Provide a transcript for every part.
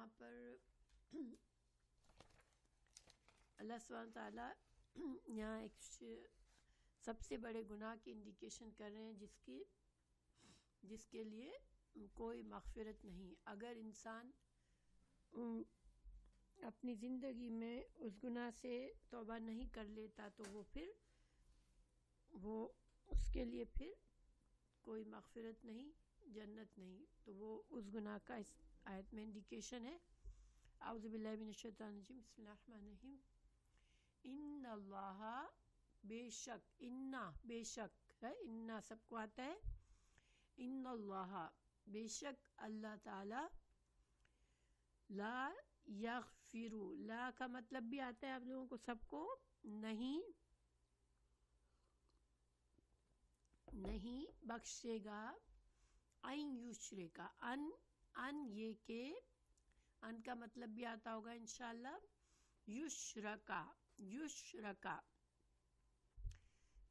یہاں پر اللہ سبحانہ تعالیٰ یہاں ایک سب سے بڑے گناہ کی انڈیکیشن کر رہے ہیں جس کے لیے کوئی مغفرت نہیں. اگر انسان اپنی زندگی میں اس گناہ سے توبہ نہیں کر لیتا تو وہ اس کے لیے پھر کوئی مغفرت نہیں، جنت نہیں. تو وہ اس گناہ کا اس آیت میں انڈیکیشن ہے. اعوذ باللہ من الشیطان الرجیم، بسم اللہ الرحمن الرحیم. ان اللہ، بے شک، بے شک ہے، انا سب کو آتا ہے. ان اللہ، بے شک اللہ تعالی، لا یغفر، لا کا مطلب بھی آتا ہے آپ لوگوں کو سب کو، نہیں بخشے گا، این یشرکا، ان یہ کہ، ان کا مطلب بھی آتا ہوگا انشاءاللہ، یشرکا.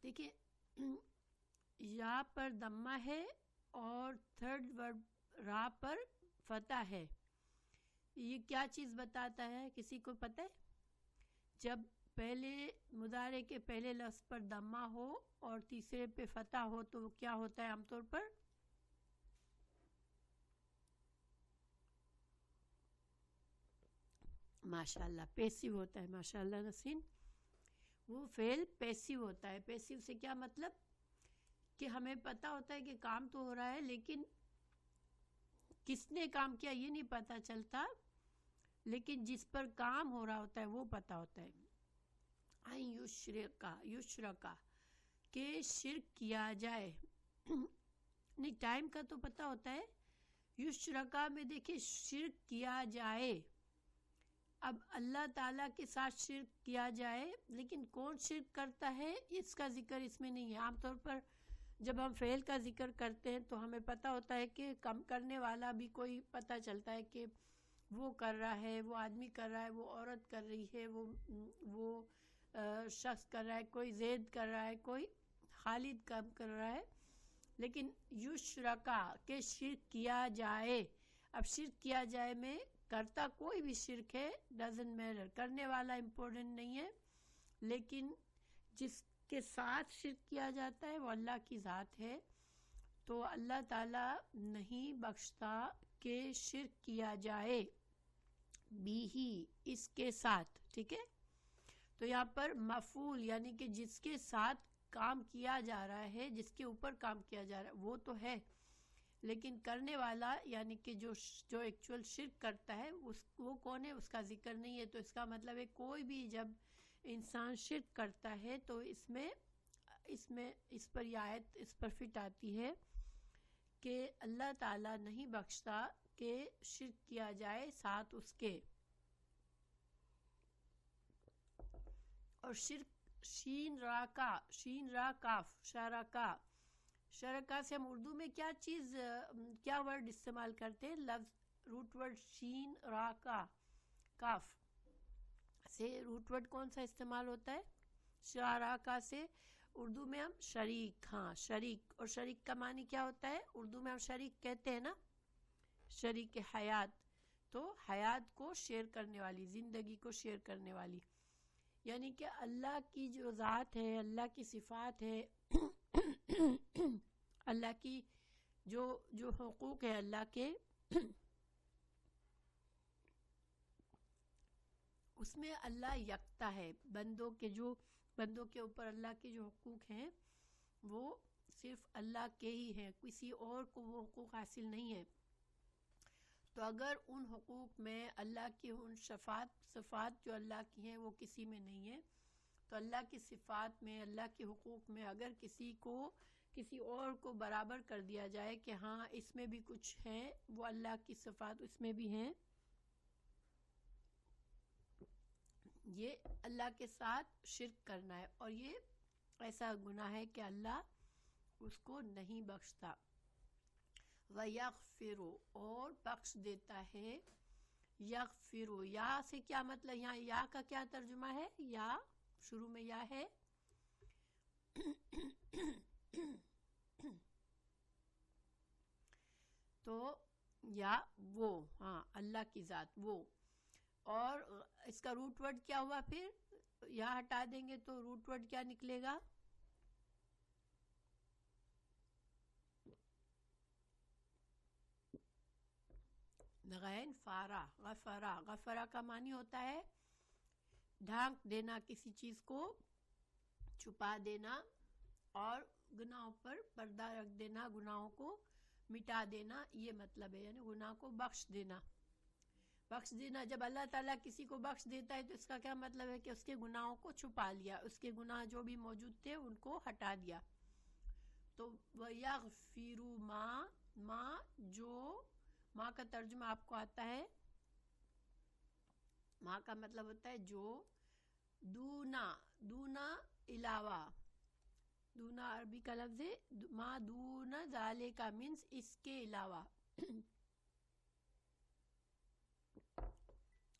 دیکھیں یا پر دمہ ہے اور تھرڈ ورڈ را پر فتح ہے. یہ کیا چیز بتاتا ہے؟ کسی کو پتہ ہے؟ جب پہلے مضارع کے پہلے لفظ پر دمہ ہو اور تیسرے پہ فتح ہو تو کیا ہوتا ہے عام طور پر؟ ماشاءاللہ پیسیو ہوتا ہے. ماشاءاللہ نسرین، وہ فعل پیسیو ہوتا ہے. پیسیو سے کیا مطلب کہ ہمیں پتہ ہوتا ہے کہ کام تو ہو رہا ہے لیکن کس نے کام کیا یہ نہیں پتہ چلتا، لیکن جس پر کام ہو رہا ہوتا ہے وہ پتہ ہوتا ہے. یشرکا کہ شرک کیا جائے. نہیں، ٹائم کا تو پتہ ہوتا ہے. یشرکا میں دیکھیں شرک کیا جائے. اب اللہ تعالیٰ کے ساتھ شرک کیا جائے، لیکن کون شرک کرتا ہے اس کا ذکر اس میں نہیں ہے. عام طور پر جب ہم فعل کا ذکر کرتے ہیں تو ہمیں پتہ ہوتا ہے کہ کم کرنے والا بھی کوئی پتہ چلتا ہے کہ وہ کر رہا ہے، وہ آدمی کر رہا ہے، وہ عورت کر رہی ہے، وہ شخص کر رہا ہے، کوئی زید کر رہا ہے، کوئی خالد کام کر رہا ہے. لیکن یشرکا کہ شرک کیا جائے. اب شرک کیا جائے میں کرتا کوئی بھی شرک ہے، ڈزنٹ میٹر، کرنے والا امپورٹنٹ نہیں ہے، لیکن جس کے ساتھ شرک کیا جاتا ہے وہ اللہ کی ذات ہے. تو اللہ تعالیٰ نہیں بخشتا کہ شرک کیا جائے بھی اس کے ساتھ. ٹھیک ہے، تو یہاں پر مفعول یعنی کہ جس کے ساتھ کام کیا جا رہا ہے، جس کے اوپر کام کیا جا رہا ہے وہ تو ہے، لیکن کرنے والا یعنی کہ جو ایکچوئل شرک کرتا ہے وہ کون ہے اس کا ذکر نہیں ہے. تو اس کا مطلب ہے کوئی بھی جب انسان شرک کرتا ہے تو اس پر یہ آیت اس پر فٹ آتی ہے کہ اللہ تعالیٰ نہیں بخشتا کہ شرک کیا جائے ساتھ اس کے. اور شرک شین را کاف شرکا سے ہم اردو میں کیا ورڈ استعمال کرتے ہیں؟ لفظ روٹ ورڈ شین را کاف سے روٹ ورڈ کون سا استعمال ہوتا ہے؟ شراکا سے اردو میں ہم شریک. ہاں شریک. اور شریک کا معنی کیا ہوتا ہے؟ اردو میں ہم شریک کہتے ہیں نا، شریک حیات. تو حیات کو شیئر کرنے والی، زندگی کو شیئر کرنے والی، یعنی کہ اللہ کی جو ذات ہے، اللہ کی صفات ہے، اللہ کی جو حقوق ہے اللہ کے، اس میں اللہ یکتا ہے. بندوں کے اوپر اللہ کے جو حقوق ہیں وہ صرف اللہ کے ہی ہیں، کسی اور کو وہ حقوق حاصل نہیں ہے. تو اگر ان حقوق میں اللہ کی ان صفات جو اللہ کی ہیں وہ کسی میں نہیں ہے، تو اللہ کی صفات میں، اللہ کے حقوق میں اگر کسی اور کو برابر کر دیا جائے کہ ہاں اس میں بھی کچھ ہے، وہ اللہ کی صفات اس میں بھی ہیں، یہ اللہ کے ساتھ شرک کرنا ہے. اور یہ ایسا گناہ ہے کہ اللہ اس کو نہیں بخشتا. وَيَغْفِرُ اور بخش دیتا ہے. یغفر، یا سے کیا مطلب؟ یہاں یا کا کیا ترجمہ ہے؟ یا شروع میں یا ہے، تو یا وہ، ہاں اللہ کی ذات وہ. اور اس کا روٹ ورڈ کیا ہوا پھر؟ یا ہٹا دیں گے تو روٹ ورڈ کیا نکلے گا؟ غین فارا، غفرا. غفرا کا معنی ہوتا ہے ڈھانک دینا، کسی چیز کو چھپا دینا اور گناہوں پر پردہ رکھ دینا، گناہوں کو مٹا دینا، یہ مطلب ہے. یعنی گناہ کو بخش دینا. بخش دینا، جب اللہ تعالیٰ کسی کو بخش دیتا ہے تو اس کا کیا مطلب ہے کہ اس کے گناہوں کو چھپا لیا، اس کے گناہ جو بھی موجود تھے ان کو ہٹا دیا. تو وَيَغْفِرُ مَا جو، ماں کا ترجمہ آپ کو آتا ہے، ماں کا مطلب ہوتا ہے جو، دونا علاوہ، دونا عربی کا لفظ ہے، ما دون ذالکا مینس اس کے علاوہ.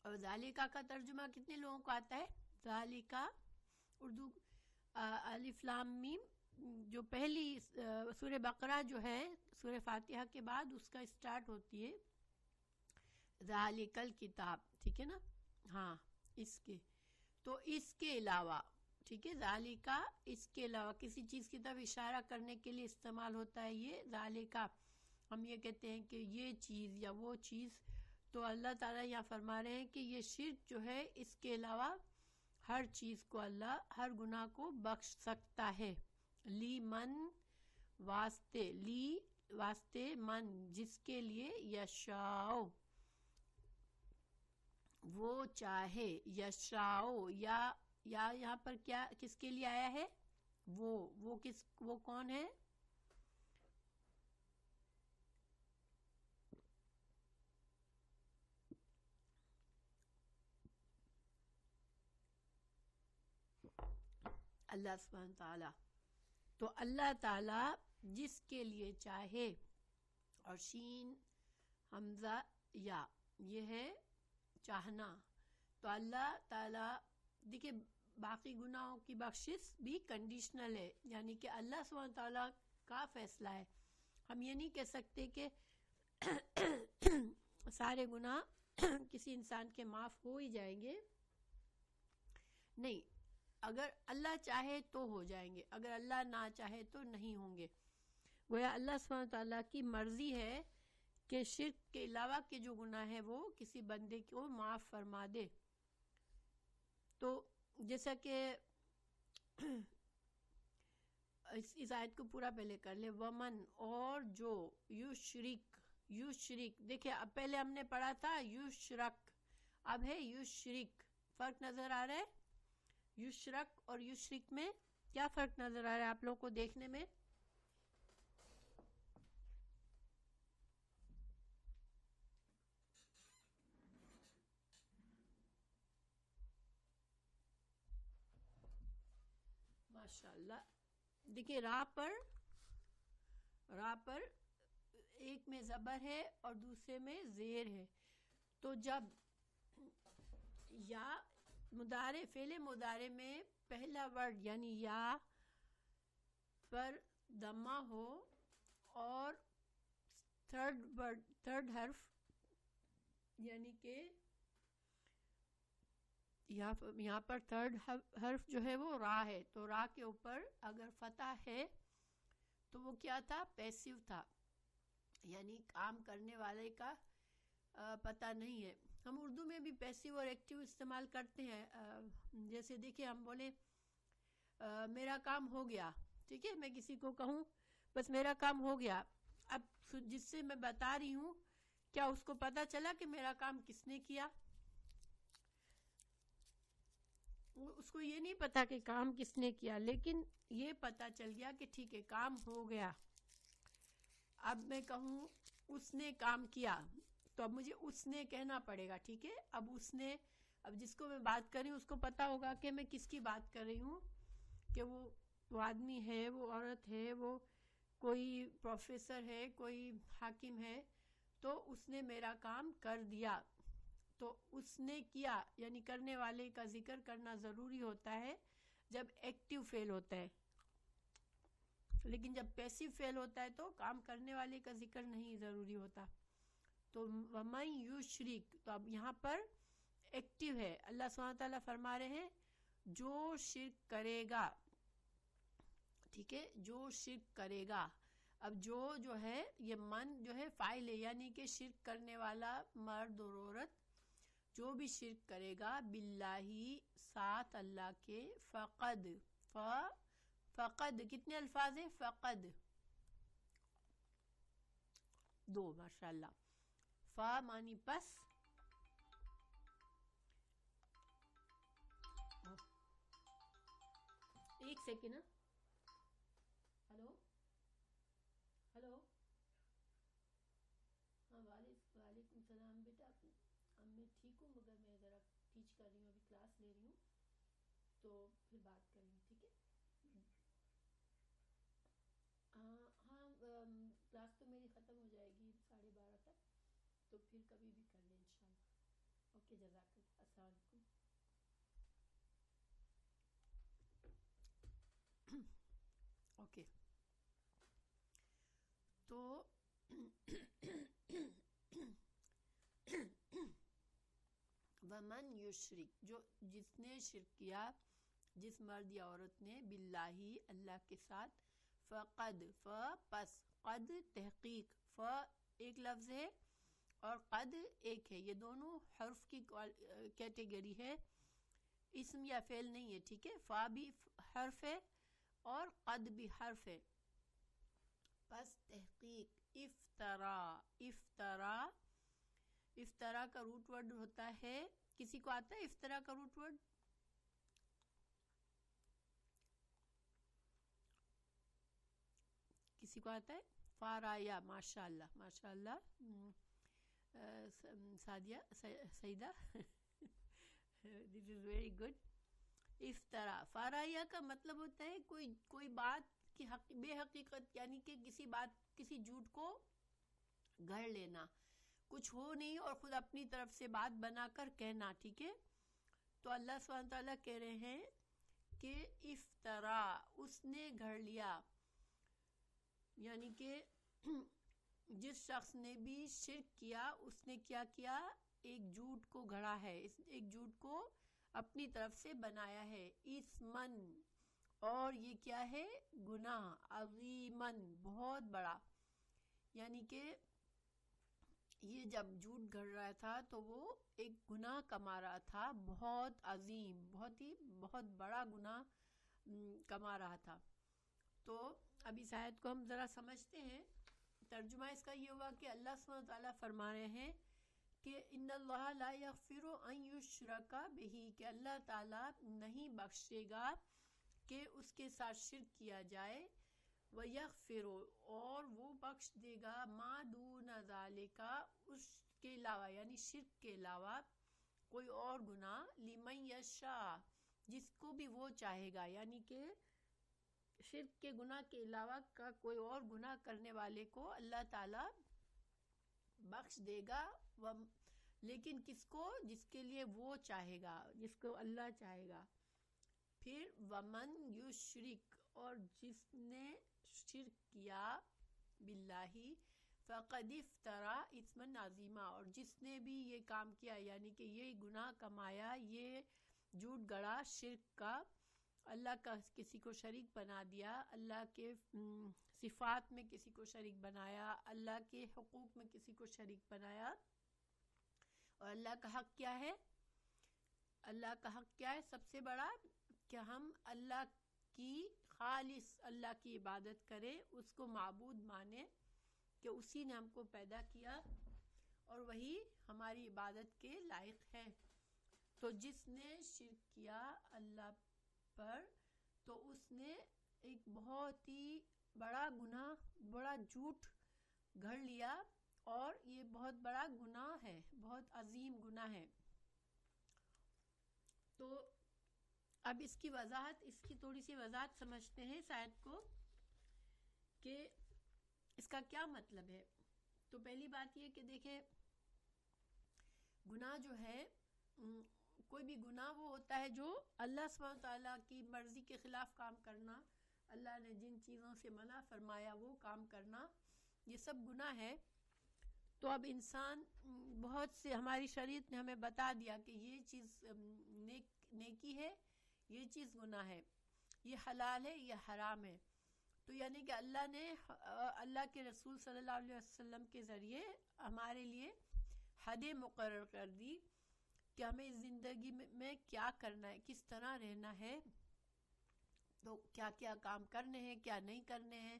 اور ذالکا کا ترجمہ کتنے لوگوں کو آتا ہے؟ ذالکا اردو الف لام میم جو پہلی سورہ بقرہ جو ہے سورہ فاتحہ کے بعد اس کا اسٹارٹ ہوتی ہے ذالک الکتاب، ٹھیک ہے نا؟ ہاں اس کے، تو اس کے علاوہ، ٹھیک ہے، ذالکا اس کے علاوہ، کسی چیز کی طرف اشارہ کرنے کے لیے استعمال ہوتا ہے یہ ذالکا. ہم یہ کہتے ہیں کہ یہ چیز یا وہ چیز، تو اللہ تعالیٰ یہاں فرما رہے ہیں کہ یہ شرک جو ہے اس کے علاوہ ہر چیز کو اللہ، ہر گناہ کو بخش سکتا ہے. لی من واسطے، لی واسطے من جس کے لیے، یشاؤ وہ چاہے، یشاؤ یا یہاں پر کیا کس کے لیے آیا ہے؟ وہ کس، وہ کون ہے؟ اللہ سبحانہ تعالیٰ. تو اللہ تعالیٰ جس کے لیے چاہے، اور شین حمزہ یا یہ ہے چاہنا. تو اللہ تعالیٰ دیکھیں باقی گناہوں کی بخشش بھی کنڈیشنل ہے، یعنی کہ اللہ سبحانہ تعالیٰ کا فیصلہ ہے. ہم یہ نہیں کہہ سکتے کہ سارے گناہ کسی انسان کے معاف ہو ہی جائیں گے، نہیں، اگر اللہ چاہے تو ہو جائیں گے، اگر اللہ نہ چاہے تو نہیں ہوں گے. گویا اللہ سبحانہ تعالیٰ کی مرضی ہے کہ شرک کے علاوہ کے جو گناہ ہے وہ کسی بندے کو معاف فرما دے. تو جیسا کہ اس آیت کو پورا پہلے کر لے، ومن اور جو، یشرک، یشرک، دیکھیں اب پہلے ہم نے پڑھا تھا یشرک، اب ہے یشرک. فرق نظر آ رہا ہے؟ یشرک اور یشرک میں کیا فرق نظر آ رہا ہے آپ لوگوں کو دیکھنے میں؟ ماشاءاللہ. دیکھیں را پر ایک میں زبر ہے اور دوسرے میں زیر ہے. تو جب یا مضارع، فعل مضارع میں پہلا ورڈ یعنی یا پر ضمہ ہو اور تھرڈ حرف یعنی کہ یہاں پر تھرڈ حرف جو ہے وہ را ہے، تو را کے اوپر اگر فتح ہے تو وہ کیا تھا؟ پیسیو تھا، یعنی کام کرنے والے کا پتہ نہیں ہے. ہم اردو میں بھی پیسیو اور ایکٹیو استعمال کرتے ہیں. جیسے دیکھیں ہم بولیں میرا کام ہو گیا، ٹھیک ہے، میں کسی کو کہوں بس میرا کام ہو گیا، اب جس سے میں بتا رہی ہوں کیا اس کو پتہ چلا کہ میرا کام کس نے کیا؟ اس کو یہ نہیں پتا کہ کام کس نے کیا، لیکن یہ پتا چل گیا کہ ٹھیک ہے کام ہو گیا. اب میں کہوں اس نے کام کیا تو اب مجھے اس نے کہنا پڑے گا، ٹھیک ہے. اب اس نے، اب جس کو میں بات کر رہی ہوں اس کو پتا ہوگا کہ میں کس کی بات کر رہی ہوں، کہ وہ آدمی ہے، وہ عورت ہے، وہ کوئی پروفیسر ہے، کوئی حاکم ہے، تو اس نے میرا کام کر دیا. تو اس نے کیا یعنی کرنے والے کا ذکر کرنا ضروری ہوتا ہے جب ایکٹیو فعل ہوتا ہے، لیکن جب پیسیو فعل ہوتا ہے تو کام کرنے والے کا ذکر نہیں ضروری ہوتا. تو ومن یشرک، تو اب یہاں پر ایکٹیو ہے. اللہ سبحانہ تعالیٰ فرما رہے ہیں جو شرک کرے گا، ٹھیک ہے، جو شرک کرے گا. اب جو ہے یہ من جو ہے فاعل ہے، یعنی کہ شرک کرنے والا مرد اور عورت جو بھی شرک کرے گا باللہ ساتھ اللہ کے، فقد کتنے الفاظ ہیں؟ فقد دو، ماشاءاللہ. فا مانی پس، ایک سیکنڈ. ہلو ہلو، ہاں وعلیکم السلام بیٹا. میں ٹھیک ہوں، مگر میں ذرا ٹیچ کر رہی ہوں، ابھی کلاس لے رہی ہوں، تو پھر بات کریں گے، ٹھیک ہے؟ ہاں کلاس تو میری ختم ہو جائے گی 12:30 تک، تو پھر کبھی بھی کر لیں انشاءاللہ. اوکے، جزاک اللہ، السلام علیکم. اوکے، تو ومن یشرک، جس نے شرک کیا، جس مرد یا عورت نے باللہ اللہ کے ساتھ، فقد پس، قد تحقیق، ایک لفظ ہے اور قد ایک ہے، یہ دونوں حرف کی کیٹیگری ہے، اسم یا فعل نہیں ہے، ٹھیک ہے؟ فا بھی حرف ہے اور قد بھی حرف ہے. پس تحقیق، افطرا کا روٹ ورڈ ہوتا ہے، کسی کو آتا ہے افطرا کا روٹ ورڈ؟ کسی کو آتا ہے؟ فارایا، ماشاءاللہ ماشاءاللہ. سعدیہ، سعیدہ دس از ویری گڈ. افطرا، فارایا کا مطلب ہوتا ہے کوئی بات کی بے حقیقت، یعنی کہ کسی بات، کسی جھوٹ کو گھڑ لینا، کچھ ہو نہیں اور خود اپنی طرف سے بات بنا کر کہنا، ٹھیک ہے؟ تو اللہ سبحانہ تعالیٰ کہہ رہے ہیں کہ افطرا، اس نے گھڑ لیا، یعنی کہ جس شخص نے بھی شرک کیا اس نے کیا کیا؟ ایک جھوٹ کو گھڑا ہے، ایک جھوٹ کو اپنی طرف سے بنایا ہے. اسمن، اور یہ کیا ہے؟ گناہ، عظیمن، بہت بڑا، یعنی کہ یہ جب جھوٹ گھڑ رہا تھا تو وہ ایک گناہ کما رہا تھا، بہت عظیم، بہت بڑا گناہ کما رہا تھا. تو اب اس آیت کو ہم ذرا سمجھتے ہیں. ترجمہ اس کا یہ ہوا کہ اللہ سبحانہ تعالیٰ فرما رہے ہیں کہ ان اللہ لا یغفر ان یشرک بہ، کہ اللہ تعالیٰ نہیں بخشے گا کہ اس کے ساتھ شرک کیا جائے، ویغفر، اور وہ بخش دے گا، ما دون ذالک، اس کے علاوہ، یعنی شرک کے علاوہ کوئی اور گناہ، لمن یشاء، جس کو بھی وہ چاہے گا، یعنی کہ شرک کے گناہ کے علاوہ کا کوئی اور گناہ کرنے والے کو اللہ تعالیٰ بخش دے گا، لیکن کس کو؟ جس کے لیے وہ چاہے گا، جس کو اللہ چاہے گا. پھر ومن یشرک، اور جس نے شرک کیا باللہ، فقد افترا اثما عظیما، اور جس نے بھی یہ کام کیا، یعنی کہ یہ گناہ کمایا، یہ جھوٹ گڑا شرک کا، اللہ کا کسی کو شریک بنا دیا، اللہ کے صفات میں کسی کو شریک بنایا، اللہ کے حقوق میں کسی کو شریک بنایا. اور اللہ کا حق کیا ہے؟ اللہ کا حق کیا ہے سب سے بڑا؟ کہ ہم اللہ کی خالص اللہ کی عبادت کریں، اس کو معبود مانیں کہ اسی نے ہم کو پیدا کیا اور وہی ہماری عبادت کے لائق ہے. تو جس نے شرک کیا اللہ پر، تو اس نے ایک بہت ہی بڑا گناہ، بڑا جھوٹ گھڑ لیا، اور یہ بہت بڑا گناہ ہے، بہت عظیم گناہ ہے. تو اب اس کی تھوڑی سی وضاحت سمجھتے ہیں اس آیت کو کہ اس کا کیا مطلب ہے. تو پہلی بات یہ کہ دیکھیں، گناہ جو ہے، کوئی بھی گناہ وہ ہوتا ہے جو اللہ سبحانہ تعالیٰ کی مرضی کے خلاف کام کرنا، اللہ نے جن چیزوں سے منع فرمایا وہ کام کرنا، یہ سب گناہ ہے. تو اب انسان بہت سے ہماری شریعت نے ہمیں بتا دیا کہ یہ چیز نیکی ہے، یہ چیز گناہ ہے، یہ حلال ہے، یہ حرام ہے. تو یعنی کہ اللہ کے رسول صلی اللہ علیہ وسلم کے ذریعے ہمارے لیے حدیں مقرر کر دی کہ ہمیں اس زندگی میں کیا کرنا ہے، کس طرح رہنا ہے، تو کیا کیا کام کرنے ہیں، کیا نہیں کرنے ہیں،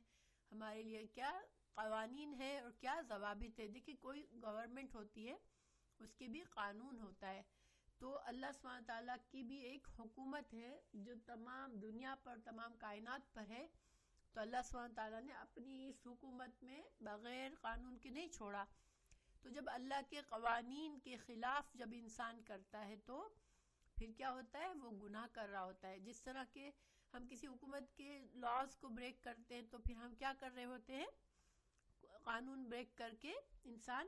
ہمارے لیے کیا قوانین ہے اور کیا ضوابط ہے. دیکھیں کوئی گورنمنٹ ہوتی ہے، اس کے بھی قانون ہوتا ہے. تو اللہ سبحانہ تعالیٰ کی بھی ایک حکومت ہے جو تمام دنیا پر، تمام کائنات پر ہے. تو اللہ سبحانہ تعالیٰ نے اپنی اس حکومت میں بغیر قانون کے نہیں چھوڑا. تو جب اللہ کے قوانین کے خلاف جب انسان کرتا ہے تو پھر کیا ہوتا ہے؟ وہ گناہ کر رہا ہوتا ہے. جس طرح کہ ہم کسی حکومت کے لاز کو بریک کرتے ہیں تو پھر ہم کیا کر رہے ہوتے ہیں؟ قانون بریک کر کے انسان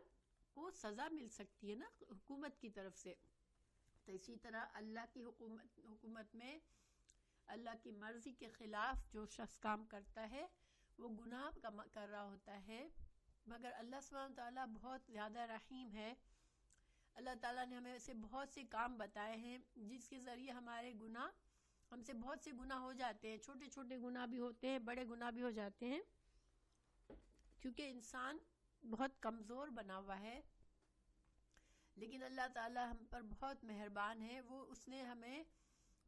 کو سزا مل سکتی ہے نا حکومت کی طرف سے. تو اسی طرح اللہ کی حکومت میں اللہ کی مرضی کے خلاف جو شخص کام کرتا ہے وہ گناہ کر رہا ہوتا ہے. مگر اللہ سبحانہ تعالیٰ بہت زیادہ رحیم ہے. اللہ تعالیٰ نے ہمیں ایسے بہت سے کام بتائے ہیں جس کے ذریعے ہم سے بہت سے گناہ ہو جاتے ہیں. چھوٹے چھوٹے گناہ بھی ہوتے ہیں، بڑے گناہ بھی ہو جاتے ہیں، کیونکہ انسان بہت کمزور بنا ہوا ہے. لیکن اللہ تعالیٰ ہم پر بہت مہربان ہے.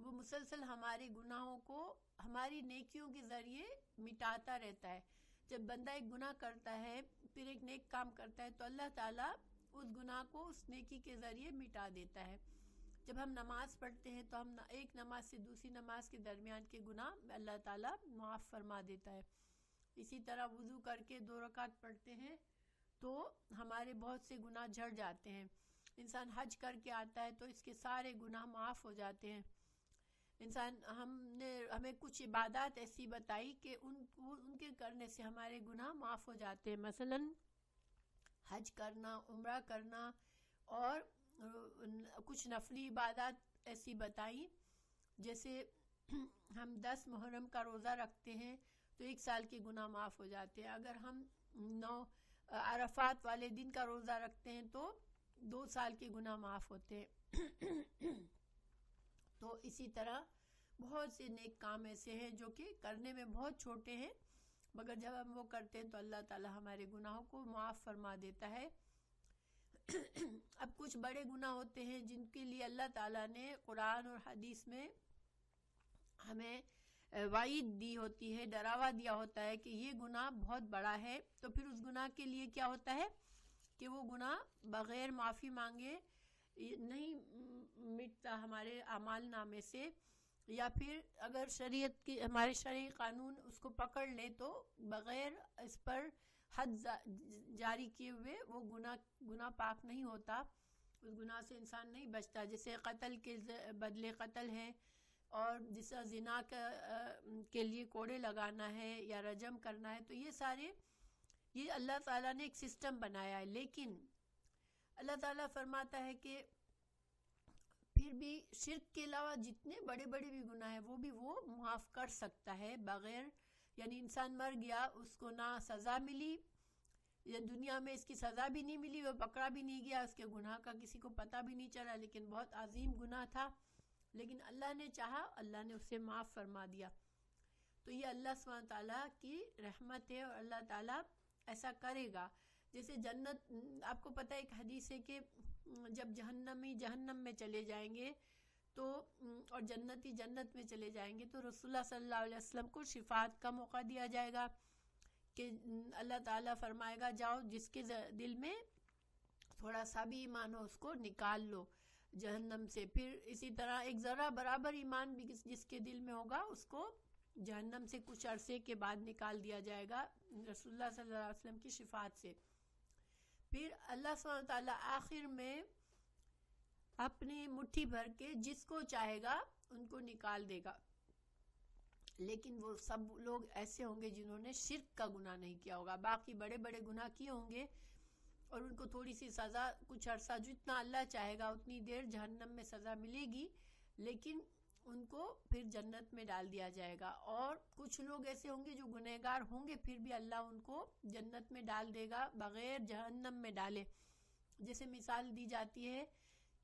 وہ مسلسل ہمارے گناہوں کو ہماری نیکیوں کے ذریعے مٹاتا رہتا ہے. جب بندہ ایک گناہ کرتا ہے پھر ایک نیک کام کرتا ہے تو اللہ تعالیٰ اس گناہ کو اس نیکی کے ذریعے مٹا دیتا ہے. جب ہم نماز پڑھتے ہیں تو ہم ایک نماز سے دوسری نماز کے درمیان کے گناہ اللہ تعالیٰ معاف فرما دیتا ہے. اسی طرح وضو کر کے 2 رکعت پڑھتے ہیں تو ہمارے بہت سے گناہ جھڑ جاتے ہیں. انسان حج کر کے آتا ہے تو اس کے سارے گناہ معاف ہو جاتے ہیں. ہمیں کچھ عبادات ایسی بتائی کہ ان کے کرنے سے ہمارے گناہ معاف ہو جاتے ہیں. مثلا حج کرنا، عمرہ کرنا، اور کچھ نفلی عبادات ایسی بتائی. جیسے ہم 10 محرم کا روزہ رکھتے ہیں تو 1 سال کے گناہ معاف ہو جاتے ہیں. اگر ہم 9 عرفات والے دن کا روزہ رکھتے ہیں تو 2 سال کے گناہ معاف ہوتے ہیں. تو اسی طرح بہت سے نیک کام ایسے ہیں جو کہ کرنے میں بہت چھوٹے ہیں، مگر جب ہم وہ کرتے ہیں تو اللہ تعالیٰ ہمارے گناہوں کو معاف فرما دیتا ہے. اب کچھ بڑے گناہ ہوتے ہیں جن کے لیے اللہ تعالیٰ نے قرآن اور حدیث میں ہمیں وعید دی ہوتی ہے، ڈراوا دیا ہوتا ہے کہ یہ گناہ بہت بڑا ہے. تو پھر اس گناہ کے لیے کیا ہوتا ہے کہ وہ گناہ بغیر معافی مانگے نہیں مٹتا ہمارے اعمال نامے سے، یا پھر اگر ہمارے شرعی قانون اس کو پکڑ لے تو بغیر اس پر حد جاری کیے ہوئے وہ گناہ پاک نہیں ہوتا، اس گناہ سے انسان نہیں بچتا. جیسے قتل کے بدلے قتل ہے، اور جس طرح زنا کے لیے کوڑے لگانا ہے یا رجم کرنا ہے. تو یہ اللہ تعالیٰ نے ایک سسٹم بنایا ہے. لیکن اللہ تعالیٰ فرماتا ہے کہ پھر بھی شرک کے علاوہ جتنے بڑے بڑے بھی گناہ ہیں وہ معاف کر سکتا ہے بغیر، یعنی انسان مر گیا، اس کو نہ سزا ملی، یا دنیا میں اس کی سزا بھی نہیں ملی، وہ پکڑا بھی نہیں گیا، اس کے گناہ کا کسی کو پتہ بھی نہیں چلا، لیکن بہت عظیم گناہ تھا، لیکن اللہ نے چاہا، اللہ نے اسے معاف فرما دیا. تو یہ اللہ سبحانہ تعالیٰ کی رحمت ہے اور اللہ تعالیٰ ایسا کرے گا. جیسے جنت، آپ کو پتہ ہے ایک حدیث ہے کہ جب جہنمی جہنم میں چلے جائیں گے تو اور جنتی جنت میں چلے جائیں گے تو رسول اللہ صلی اللہ علیہ وسلم کو شفاعت کا موقع دیا جائے گا کہ اللہ تعالیٰ فرمائے گا جاؤ جس کے دل میں تھوڑا سا بھی ایمان ہو اس کو نکال لو جہنم سے. پھر اسی طرح ایک ذرہ برابر ایمان بھی جس کے دل میں ہوگا اس کو جہنم سے کچھ عرصے کے بعد نکال دیا جائے گا رسول اللہ صلی اللہ علیہ وسلم کی شفاعت سے. پھر اللہ سبحانہ تعالیٰ آخر میں اپنی مٹھی بھر کے جس کو چاہے گا ان کو نکال دے گا. لیکن وہ سب لوگ ایسے ہوں گے جنہوں نے شرک کا گناہ نہیں کیا ہوگا، باقی بڑے بڑے گناہ کیے ہوں گے اور ان کو تھوڑی سی سزا، کچھ عرصہ جتنا اللہ چاہے گا اتنی دیر جہنم میں سزا ملے گی. لیکن ان کو پھر جنت میں ڈال دیا جائے گا، اور کچھ لوگ ایسے ہوں گے جو گنہگار ہوں گے، پھر بھی اللہ ان کو جنت میں ڈال دے گا بغیر جہنم میں ڈالے۔ جیسے مثال دی جاتی ہے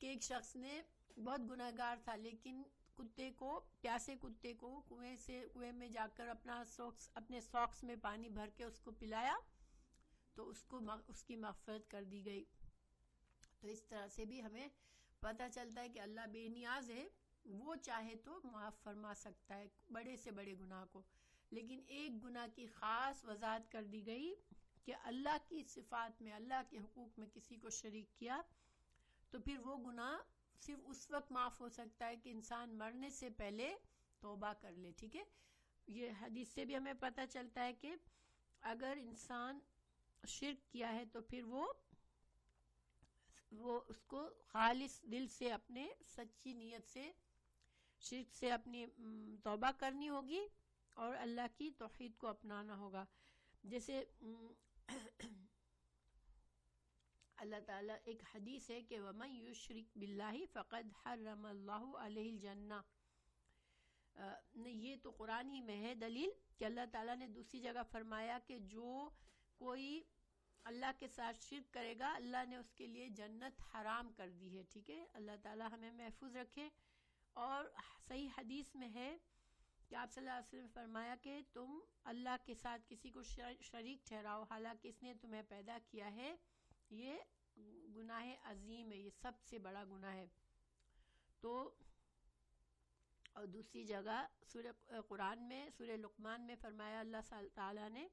کہ ایک شخص نے بہت گنہگار تھا، لیکن پیاسے کتے کو کنویں میں جا کر اپنے ساکس میں پانی بھر کے اس کو پلایا، تو اس کی مغفرت کر دی گئی۔ تو اس طرح سے بھی ہمیں پتہ چلتا ہے کہ اللہ بے نیاز ہے، وہ چاہے تو معاف فرما سکتا ہے بڑے سے بڑے گناہ کو، لیکن ایک گناہ کی خاص وضاحت کر دی گئی کہ اللہ کی صفات میں، اللہ کے حقوق میں کسی کو شریک کیا تو پھر وہ گناہ صرف اس وقت معاف ہو سکتا ہے کہ انسان مرنے سے پہلے توبہ کر لے، ٹھیک ہے۔ یہ حدیث سے بھی ہمیں پتہ چلتا ہے کہ اگر انسان شرک کیا ہے تو پھر وہ اس کو خالص دل سے، اپنے سچی نیت سے شرک سے اپنی توبہ کرنی ہوگی اور اللہ کی توحید کو اپنانا ہوگا۔ جیسے اللہ تعالیٰ ایک حدیث ہے کہ وَمَن يُشْرِكْ بِاللَّهِ فَقَدْ حَرَّمَ اللَّهُ عَلَيْهِ الْجَنَّةَ۔ یہ تو قرآن ہی میں ہے دلیل کہ اللہ تعالیٰ نے دوسری جگہ فرمایا کہ جو کوئی اللہ کے ساتھ شرک کرے گا اللہ نے اس کے لیے جنت حرام کر دی ہے، ٹھیک ہے۔ اللہ تعالیٰ ہمیں محفوظ رکھے۔ اور صحیح حدیث میں ہے کہ آپ صلی اللہ علیہ وسلم نے فرمایا کہ تم اللہ کے ساتھ کسی کو شریک ٹھہراؤ حالانکہ اس نے تمہیں پیدا کیا ہے، یہ گناہ عظیم ہے، یہ سب سے بڑا گناہ ہے۔ تو اور دوسری جگہ سورہ قرآن میں سورہ لقمان میں فرمایا اللہ تعالیٰ نے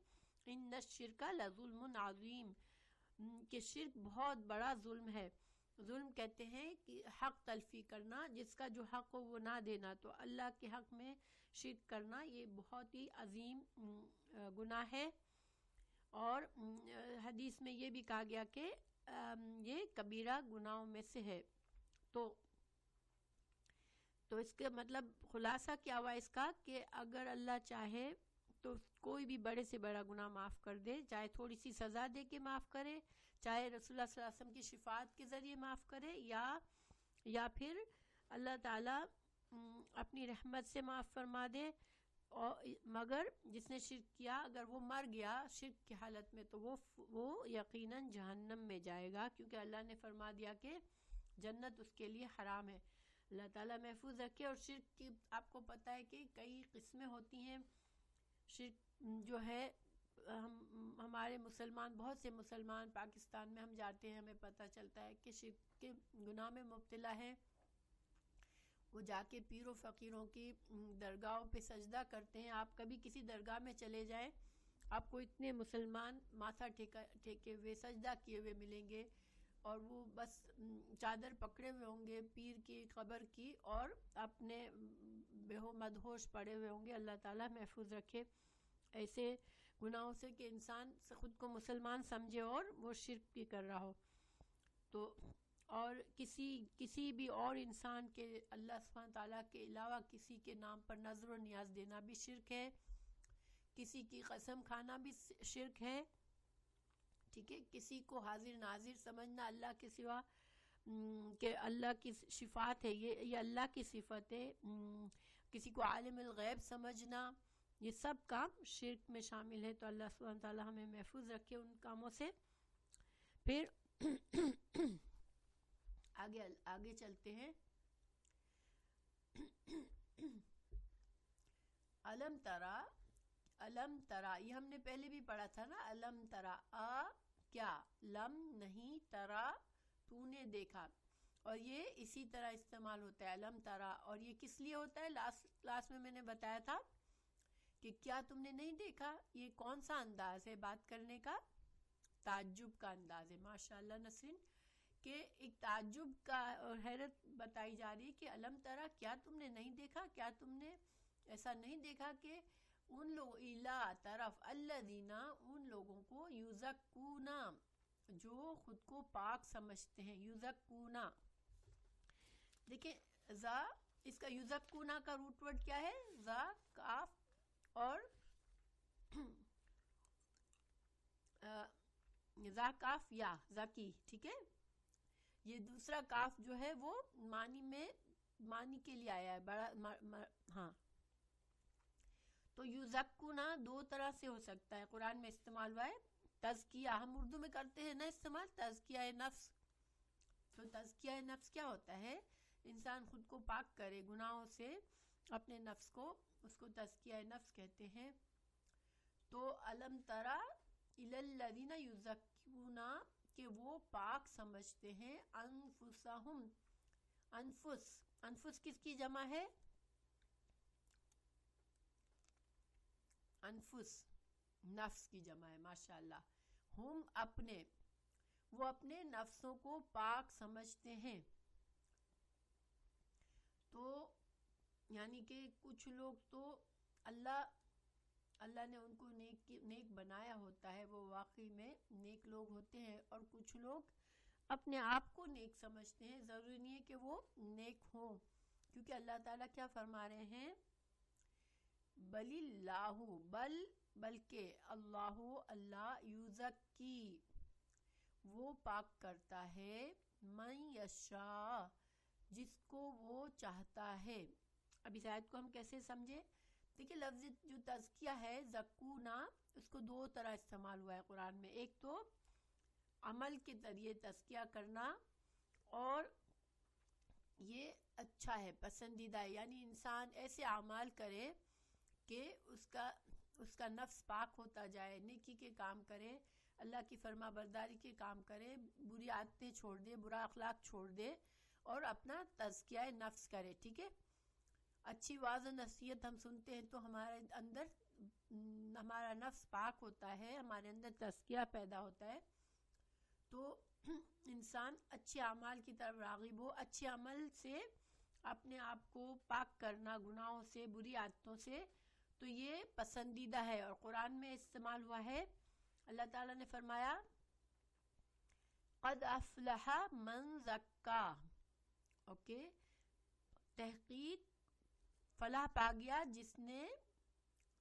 ان الشرک لظلم عظیم، کہ شرک بہت بڑا ظلم ہے۔ ظلم کہتے ہیں کہ حق تلفی کرنا، جس کا جو حق ہو وہ نہ دینا، تو اللہ کے حق میں شرک کرنا یہ بہت ہی عظیم گناہ ہے۔ اور حدیث میں یہ بھی کہا گیا کہ یہ کبیرہ گناہوں میں سے ہے۔ تو اس کا مطلب خلاصہ کیا ہوا اس کا کہ اگر اللہ چاہے تو کوئی بھی بڑے سے بڑا گناہ معاف کر دے، چاہے تھوڑی سی سزا دے کے معاف کرے، چاہے رسول اللہ صلی اللہ علیہ وسلم کی شفاعت کے ذریعے معاف کرے، یا پھر اللہ تعالیٰ اپنی رحمت سے معاف فرما دے۔ مگر جس نے شرک کیا اگر وہ مر گیا شرک کی حالت میں تو وہ یقیناً جہنم میں جائے گا، کیونکہ اللہ نے فرما دیا کہ جنت اس کے لیے حرام ہے۔ اللہ تعالیٰ محفوظ رکھے۔ اور شرک کی آپ کو پتہ ہے کہ کئی قسمیں ہوتی ہیں۔ شرک جو ہے ہمارے بہت سے مسلمان پاکستان میں ہم جاتے ہیں، ہمیں پتہ چلتا ہے کہ شرک کے گناہ میں مبتلا ہے۔ وہ جا کے پیر و فقیروں کی درگاہوں پہ سجدہ کرتے ہیں۔ آپ کبھی کسی درگاہ میں چلے جائیں، آپ کو اتنے مسلمان ماتھا ٹیکے ہوئے سجدہ کیے ہوئے ملیں گے، اور وہ بس چادر پکڑے ہوئے ہوں گے پیر کی قبر کی، اور اپنے مدہوش پڑے ہوئے ہوں گے۔ اللہ تعالیٰ محفوظ رکھے ایسے گناہوں سے کہ انسان خود کو مسلمان سمجھے اور وہ شرک بھی کر رہا ہو۔ تو اور کسی بھی اور انسان کے اللہ سبحانہ تعالیٰ کے علاوہ کسی کے نام پر نظر و نیاز دینا بھی شرک ہے، کسی کی قسم کھانا بھی شرک ہے، ٹھیک ہے۔ کسی کو حاضر ناظر سمجھنا اللہ کے سوا، کہ اللہ کی شفاعت ہے، یہ اللہ کی صفت ہے، کسی کو عالم الغیب سمجھنا، یہ سب کام شرک میں شامل ہے۔ تو اللہ سبحانہ تعالیٰ ہمیں محفوظ رکھے ان کاموں سے۔ پھر آگے چلتے ہیں۔ علم ترا یہ ہم نے پہلے بھی پڑھا تھا نا، علم ترا کیا، لم نہیں، ترا تو نے دیکھا، اور یہ اسی طرح استعمال ہوتا ہے علم ترا۔ اور یہ کس لیے ہوتا ہے؟ لاسٹ کلاس میں نے بتایا تھا کہ کیا تم نے نہیں دیکھا، یہ کون سا انداز ہے بات کرنے کا؟ تعجب کا انداز ہے۔ ماشاءاللہ نسرین، کہ ایک تعجب کا اور حیرت بتائی جا رہی ہے کہ علم ترا کیا تم نے نہیں دیکھا، کیا تم نے ایسا نہیں دیکھا کہ ان لوگ الا طرف الذین، ان لوگوں کو یزکون، جو خود کو پاک سمجھتے ہیں، یزکون۔ دیکھیں زا، اس کا یزکون کا روٹ ورڈ کیا ہے؟ زا، کاف اور زا کاف یا زکی، ٹھیک ہے۔ یہ دوسرا کاف جو ہے وہ معنی میں معنی کے لیے آیا ہے بڑا ہاں. تو یزکونا دو طرح سے ہو سکتا ہے، قرآن میں استعمال ہوا ہے. تزکیہ ہم اردو میں کرتے ہیں نا استعمال، تزکیہ نفس. تو تزکیہ نفس کیا ہوتا ہے؟ انسان خود کو پاک کرے گناہوں سے، اپنے نفس کو، اس کو تزکیہ نفس کہتے ہیں. تو الم ترا الی الذین یزکون، کہ وہ پاک سمجھتے ہیں انفسہم. انفس کس کی جمع ہے؟ انفس نفس کی جمع ہے. ماشاءاللہ. ہم اپنے، وہ اپنے نفسوں کو پاک سمجھتے ہیں. تو یعنی کہ کچھ لوگ تو اللہ نے ان کو نیک بنایا ہوتا ہے، وہ واقعی میں نیک لوگ ہوتے ہیں. اور کچھ لوگ اپنے آپ کو نیک سمجھتے ہیں، ضروری نہیں ہے کہ وہ نیک ہوں، کیونکہ اللہ تعالیٰ کیا فرما رہے ہیں؟ بل اللہ، بلکہ اللہ یزکی، وہ پاک کرتا ہے، من یشاء، جس کو وہ چاہتا ہے. اب اس آیت کو ہم کیسے سمجھے؟ دیکھیں لفظ جو تزکیہ ہے زکونا، اس کو دو طرح استعمال ہوا ہے قرآن میں. ایک تو عمل کے ذریعے تزکیہ کرنا، اور یہ اچھا ہے، پسندیدہ ہے، یعنی انسان ایسے اعمال کرے کہ اس کا نفس پاک ہوتا جائے، نیکی کے کام کرے، اللہ کی فرما برداری کے کام کرے، بری عادتیں چھوڑ دے، برا اخلاق چھوڑ دے، اور اپنا تزکیہ نفس کرے. ٹھیک ہے. اچھی واعظ و نصیحت ہم سنتے ہیں تو ہمارے اندر ہمارا نفس پاک ہوتا ہے، ہمارے اندر تزکیہ پیدا ہوتا ہے. تو انسان اچھے اعمال کی طرف راغب ہو، اچھے عمل سے اپنے آپ کو پاک کرنا گناہوں سے، بری عادتوں سے، تو یہ پسندیدہ ہے. اور قرآن میں استعمال ہوا ہے. اللہ تعالیٰ نے فرمایا قد افلح من زکا. اوکے، تحقیق فلاح پا گیا جس نے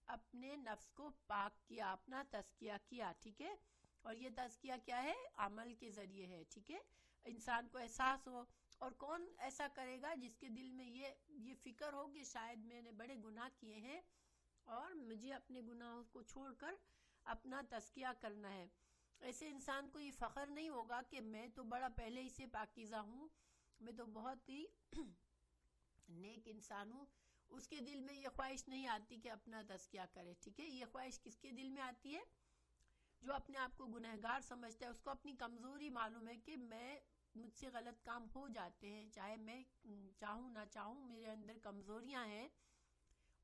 اپنے نفس کو پاک کیا، اپنا تزکیہ کیا. ٹھیک ہے. اور یہ تزکیہ کیا ہے؟ عمل کے ذریعے ہے. ٹھیک ہے. انسان کو احساس ہو. اور کون ایسا کرے گا جس کے دل میں یہ فکر ہو کہ شاید میں نے بڑے گناہ کیے ہیں اور مجھے اپنے گناہوں کو چھوڑ کر اپنا تزکیہ کرنا ہے. ایسے انسان کو یہ فخر نہیں ہوگا کہ میں تو بڑا پہلے ہی سے پاکیزہ ہوں، میں تو بہت ہی نیک انسان ہوں. اس کے دل میں یہ خواہش نہیں آتی کہ اپنا تزکیہ کرے. ٹھیک ہے. یہ خواہش کس کے دل میں آتی ہے؟ جو اپنے آپ کو گنہگار سمجھتا ہے، اس کو اپنی کمزوری معلوم ہے کہ مجھ سے غلط کام ہو جاتے ہیں، چاہے میں چاہوں نہ چاہوں، میرے اندر کمزوریاں ہیں،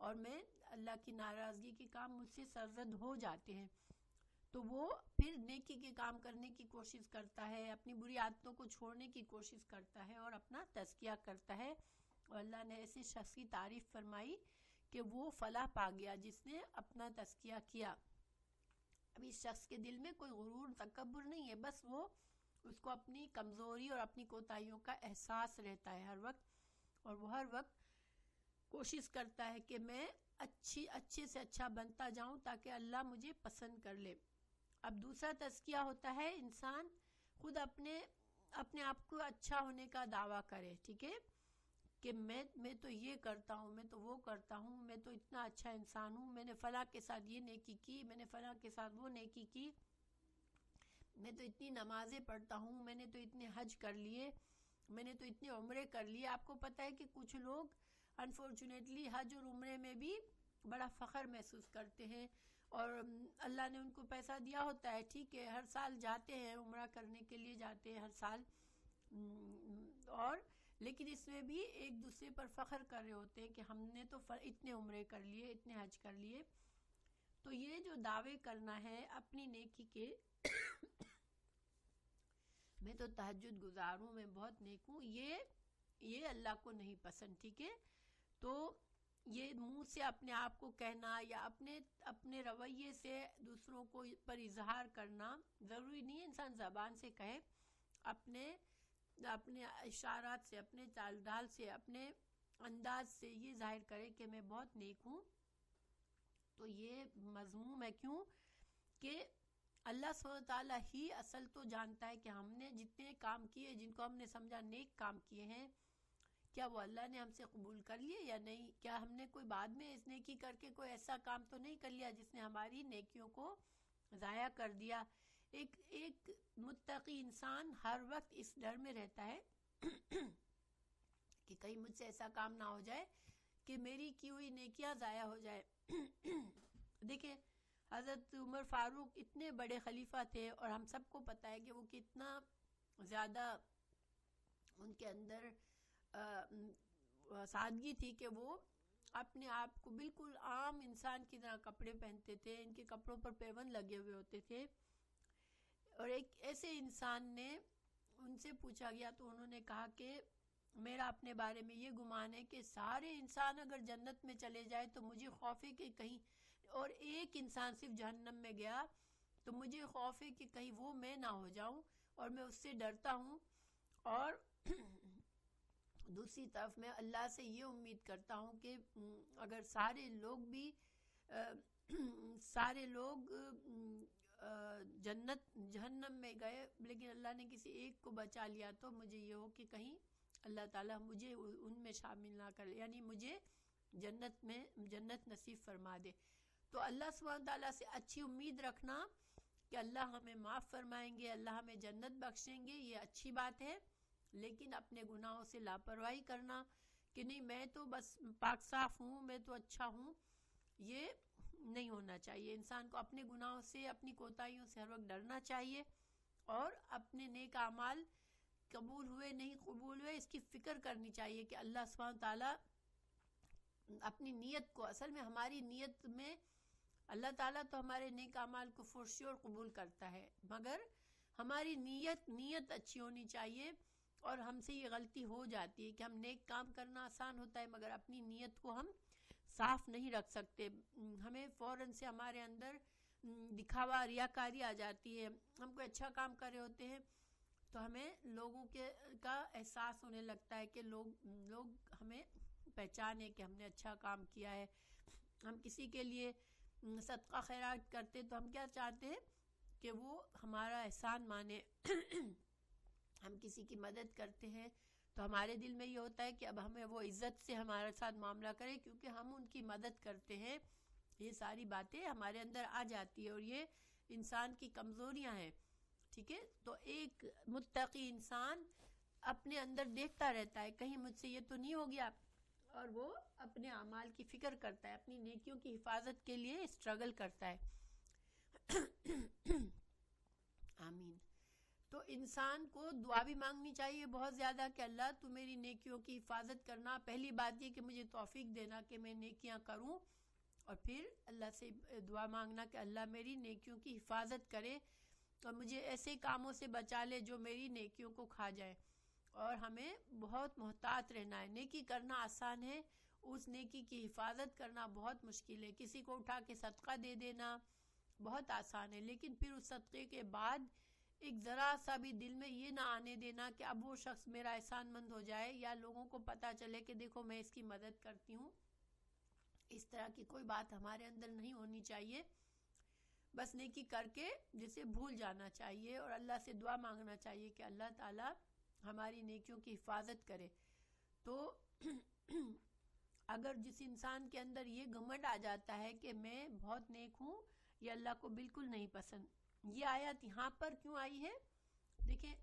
اور میں اللہ کی ناراضگی کے کام مجھ سے سرزد ہو جاتے ہیں. تو وہ پھر نیکی کے کام کرنے کی کوشش کرتا ہے، اپنی بری عادتوں کو چھوڑنے کی کوشش کرتا ہے اور اپنا تزکیہ کرتا ہے. اور اللہ نے ایسے شخص کی تعریف فرمائی کہ وہ فلاح پا گیا جس نے اپنا تزکیہ کیا. اب اس شخص کے دل میں کوئی غرور تکبر نہیں ہے، بس وہ اس کو اپنی کمزوری اور اپنی کوتاہیوں کا احساس رہتا ہے ہر وقت، اور وہ ہر وقت کوشش کرتا ہے کہ میں اچھے سے اچھا بنتا جاؤں تاکہ اللہ مجھے پسند کر لے. اب دوسرا تزکیہ ہوتا ہے انسان خود اپنے آپ کو اچھا ہونے کا دعویٰ کرے. ٹھیک ہے. کہ میں تو یہ کرتا ہوں، میں تو وہ کرتا ہوں، میں تو اتنا اچھا انسان ہوں، میں نے فلاں کے ساتھ یہ نیکی کی، میں نے فلاں کے ساتھ وہ نیکی کی، میں تو اتنی نمازیں پڑھتا ہوں، میں نے تو اتنے حج کر لیے، میں نے تو اتنے عمرے کر لیے. آپ کو پتہ ہے کہ کچھ لوگ انفارچونیٹلی حج اور عمرے میں بھی بڑا فخر محسوس کرتے ہیں، اور اللہ نے ان کو پیسہ دیا ہوتا ہے. ٹھیک ہے. ہر سال جاتے ہیں، عمرہ کرنے کے لیے جاتے ہیں ہر سال، اور لیکن اس میں بھی ایک دوسرے پر فخر کر رہے ہوتے ہیں کہ ہم نے تو اتنے عمرے کر لیے، اتنے حج کر لیے. تو یہ جو دعوے کرنا ہے اپنی نیکی کے میں تو تہجد گزار ہوں، میں بہت نیک ہوں، یہ اللہ کو نہیں پسند. ٹھیک ہے. تو یہ منہ سے اپنے آپ کو کہنا یا اپنے رویے سے دوسروں کو پر اظہار کرنا ضروری نہیں ہے انسان زبان سے کہے، اپنے اشارات سے، اپنے چال ڈال سے، اپنے انداز سے یہ ظاہر کرے کہ میں بہت نیک ہوں. تو یہ مذموم ہے. کیوں؟ کہ اللہ سبحانہ تعالیٰ ہی اصل تو جانتا ہے کہ ہم نے جتنے کام کیے جن کو ہم نے سمجھا نیک کام کیے ہیں، کیا وہ اللہ نے ہم سے قبول کر لیے یا نہیں؟ کیا ہم نے کوئی بعد میں اس نیکی کر کے کوئی ایسا کام تو نہیں کر لیا جس نے ہماری نیکیوں کو ضائع کر دیا؟ ایک متقی انسان ہر وقت اس ڈر میں رہتا ہے کہ کہیں مجھ سے ایسا کام نہ ہو جائے کہ میری کی ہوئی نیکیاں ضائع ہو جائے۔ دیکھیں حضرت عمر فاروق اتنے بڑے خلیفہ تھے اور ہم سب کو پتہ ہے کہ وہ کتنا زیادہ ان کے اندر سادگی تھی کہ وہ اپنے آپ کو بالکل عام انسان کی طرح کپڑے پہنتے تھے، ان کے کپڑوں پر پیوند لگے ہوئے ہوتے تھے۔ اور ایک ایسے انسان نے ان سے پوچھا گیا تو انہوں نے کہا کہ میرا اپنے بارے میں یہ گمان ہے کہ سارے انسان اگر جنت میں چلے جائے تو مجھے خوف ہے کہ کہیں، اور ایک انسان صرف جہنم میں گیا تو مجھے خوف ہے کہ کہیں وہ میں نہ ہو جاؤں، اور میں اس سے ڈرتا ہوں۔ اور دوسری طرف میں اللہ سے یہ امید کرتا ہوں کہ اگر سارے لوگ جہنم میں گئے لیکن اللہ نے کسی ایک کو بچا لیا تو مجھے یہ ہو کہ کہیں اللہ تعالیٰ مجھے ان میں شامل نہ کر، یعنی مجھے جنت نصیب فرما دے۔ تو اللہ سبحانہ تعالیٰ سے اچھی امید رکھنا کہ اللہ ہمیں معاف فرمائیں گے، اللہ ہمیں جنت بخشیں گے، یہ اچھی بات ہے، لیکن اپنے گناہوں سے لاپرواہی کرنا کہ نہیں میں تو بس پاک صاف ہوں، میں تو اچھا ہوں، یہ نہیں ہونا چاہیے۔ انسان کو اپنے گناہوں سے، اپنی کوتاہیوں سے ہر وقت ڈرنا چاہیے، اور اپنے نیک اعمال قبول ہوئے نہیں قبول ہوئے اس کی فکر کرنی چاہیے کہ اللہ سبحانہ تعالیٰ اپنی نیت کو، اصل میں ہماری نیت میں اللہ تعالیٰ تو ہمارے نیک اعمال کو فور شیور قبول کرتا ہے، مگر ہماری نیت اچھی ہونی چاہیے۔ اور ہم سے یہ غلطی ہو جاتی ہے کہ ہم نیک کام کرنا آسان ہوتا ہے مگر اپنی نیت کو ہم صاف نہیں رکھ سکتے، ہمیں فوراً سے ہمارے اندر دکھاوا، ریاکاری آ جاتی ہے۔ ہم کوئی اچھا کام کر رہے ہوتے ہیں تو ہمیں لوگوں کا احساس ہونے لگتا ہے کہ لوگ ہمیں پہچانے کہ ہم نے اچھا کام کیا ہے۔ ہم کسی کے لیے صدقہ خیرات کرتے تو ہم کیا چاہتے ہیں کہ وہ ہمارا احسان مانے۔ ہم کسی کی مدد کرتے ہیں تو ہمارے دل میں یہ ہوتا ہے کہ اب ہمیں وہ عزت سے ہمارے ساتھ معاملہ کرے کیونکہ ہم ان کی مدد کرتے ہیں۔ یہ ساری باتیں ہمارے اندر آ جاتی ہے اور یہ انسان کی کمزوریاں ہیں، ٹھیک ہے؟ تو ایک متقی انسان اپنے اندر دیکھتا رہتا ہے کہیں مجھ سے یہ تو نہیں ہو گیا، اور وہ اپنے اعمال کی فکر کرتا ہے، اپنی نیکیوں کی حفاظت کے لیے اسٹرگل کرتا ہے۔ آمین۔ تو انسان کو دعا بھی مانگنی چاہیے بہت زیادہ کہ اللہ تو میری نیکیوں کی حفاظت کرنا، پہلی بات یہ کہ مجھے توفیق دینا کہ میں نیکیاں کروں، اور پھر اللہ سے دعا مانگنا کہ اللہ میری نیکیوں کی حفاظت کرے اور مجھے ایسے کاموں سے بچا لے جو میری نیکیوں کو کھا جائے۔ اور ہمیں بہت محتاط رہنا ہے، نیکی کرنا آسان ہے، اس نیکی کی حفاظت کرنا بہت مشکل ہے۔ کسی کو اٹھا کے صدقہ دے دینا بہت آسان ہے، لیکن پھر اس صدقے کے بعد ایک ذرا سا بھی دل میں یہ نہ آنے دینا کہ اب وہ شخص میرا احسان مند ہو جائے یا لوگوں کو پتہ چلے کہ دیکھو میں اس کی مدد کرتی ہوں، اس طرح کی کوئی بات ہمارے اندر نہیں ہونی چاہیے۔ بس نیکی کر کے جسے بھول جانا چاہیے اور اللہ سے دعا مانگنا چاہیے کہ اللہ تعالیٰ ہماری نیکیوں کی حفاظت کرے۔ تو اگر جس انسان کے اندر یہ گھمنڈ آ جاتا ہے کہ میں بہت نیک ہوں، یہ اللہ کو بالکل نہیں پسند۔ یہ آیت یہاں پر کیوں آئی ہے؟ دیکھیں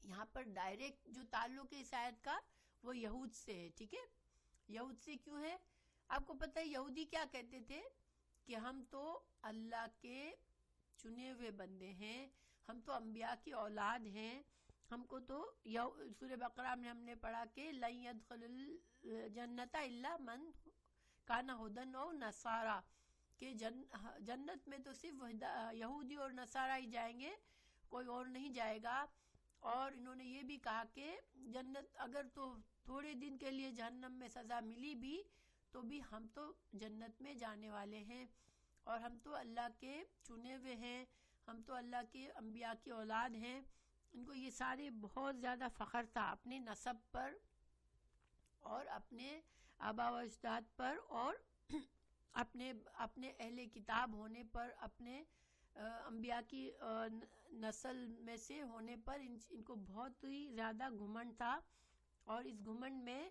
یہاں پر ڈائریکٹ جو تعلق ہے اس آیت کا وہ یہود سے ہے، ٹھیک ہے؟ یہود سے کیوں ہے؟ آپ کو پتہ ہے یہودی کیا کہتے تھے کہ ہم تو اللہ کے چنے ہوئے بندے ہیں، ہم تو انبیاء کی اولاد ہیں، ہم کو تو سورہ بقرہ میں ہم نے پڑھا کہ لن يدخل الجنت الا من کان ہدی او نصارا، کہ جنت میں تو صرف یہودی اور نصارہ ہی جائیں گے، کوئی اور نہیں جائے گا۔ اور انہوں نے یہ بھی کہا کہ جنت اگر تو تھوڑے دن کے لیے جہنم میں سزا ملی بھی تو بھی ہم تو جنت میں جانے والے ہیں، اور ہم تو اللہ کے چنے ہوئے ہیں، ہم تو اللہ کے انبیاء کی اولاد ہیں۔ ان کو یہ سارے بہت زیادہ فخر تھا اپنے نسب پر اور اپنے آبا و اجداد پر اور اپنے اہل کتاب ہونے پر، اپنے انبیاء کی نسل میں سے ہونے پر ان کو بہت ہی زیادہ گھمنڈ تھا اور اس گھمنڈ میں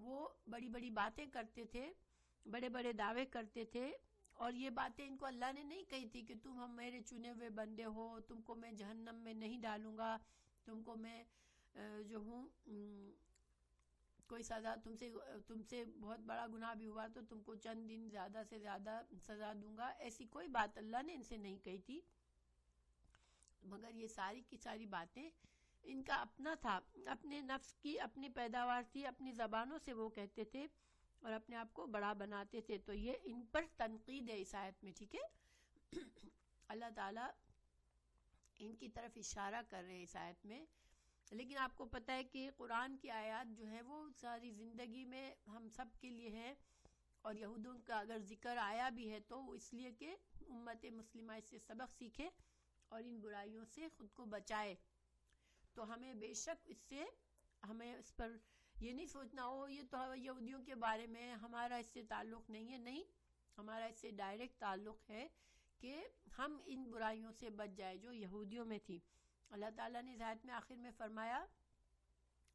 وہ بڑی بڑی باتیں کرتے تھے، بڑے بڑے دعوے کرتے تھے، اور یہ باتیں ان کو اللہ نے نہیں کہی تھی کہ تم ہم میرے چنے ہوئے بندے ہو، تم کو میں جہنم میں نہیں ڈالوں گا، تم کو میں جو ہوں کوئی سزا تم سے بہت بڑا گناہ بھی ہوا تو تم کو چند دن زیادہ سے زیادہ سزا دوں گا، ایسی کوئی بات اللہ نے ان سے نہیں کہی تھی. مگر یہ ساری کی ساری باتیں ان کا اپنا تھا، اپنے نفس کی اپنی پیداوار تھی، اپنی زبانوں سے وہ کہتے تھے اور اپنے آپ کو بڑا بناتے تھے. تو یہ ان پر تنقید ہے اس آیت میں، ٹھیک ہے. اللہ تعالیٰ ان کی طرف اشارہ کر رہے ہیں اس آیت میں. لیکن آپ کو پتہ ہے کہ قرآن کی آیات جو ہیں وہ ساری زندگی میں ہم سب کے لیے ہے، اور یہودوں کا اگر ذکر آیا بھی ہے تو اس لیے کہ امت مسلمہ اس سے سبق سیکھے اور ان برائیوں سے خود کو بچائے. تو ہمیں بے شک اس سے ہمیں اس پر یہ نہیں سوچنا ہو یہ تو یہودیوں کے بارے میں، ہمارا اس سے تعلق نہیں ہے. نہیں، ہمارا اس سے ڈائریکٹ تعلق ہے کہ ہم ان برائیوں سے بچ جائے جو یہودیوں میں تھی. اللہ تعالیٰ نے اس آیت میں آخر میں فرمایا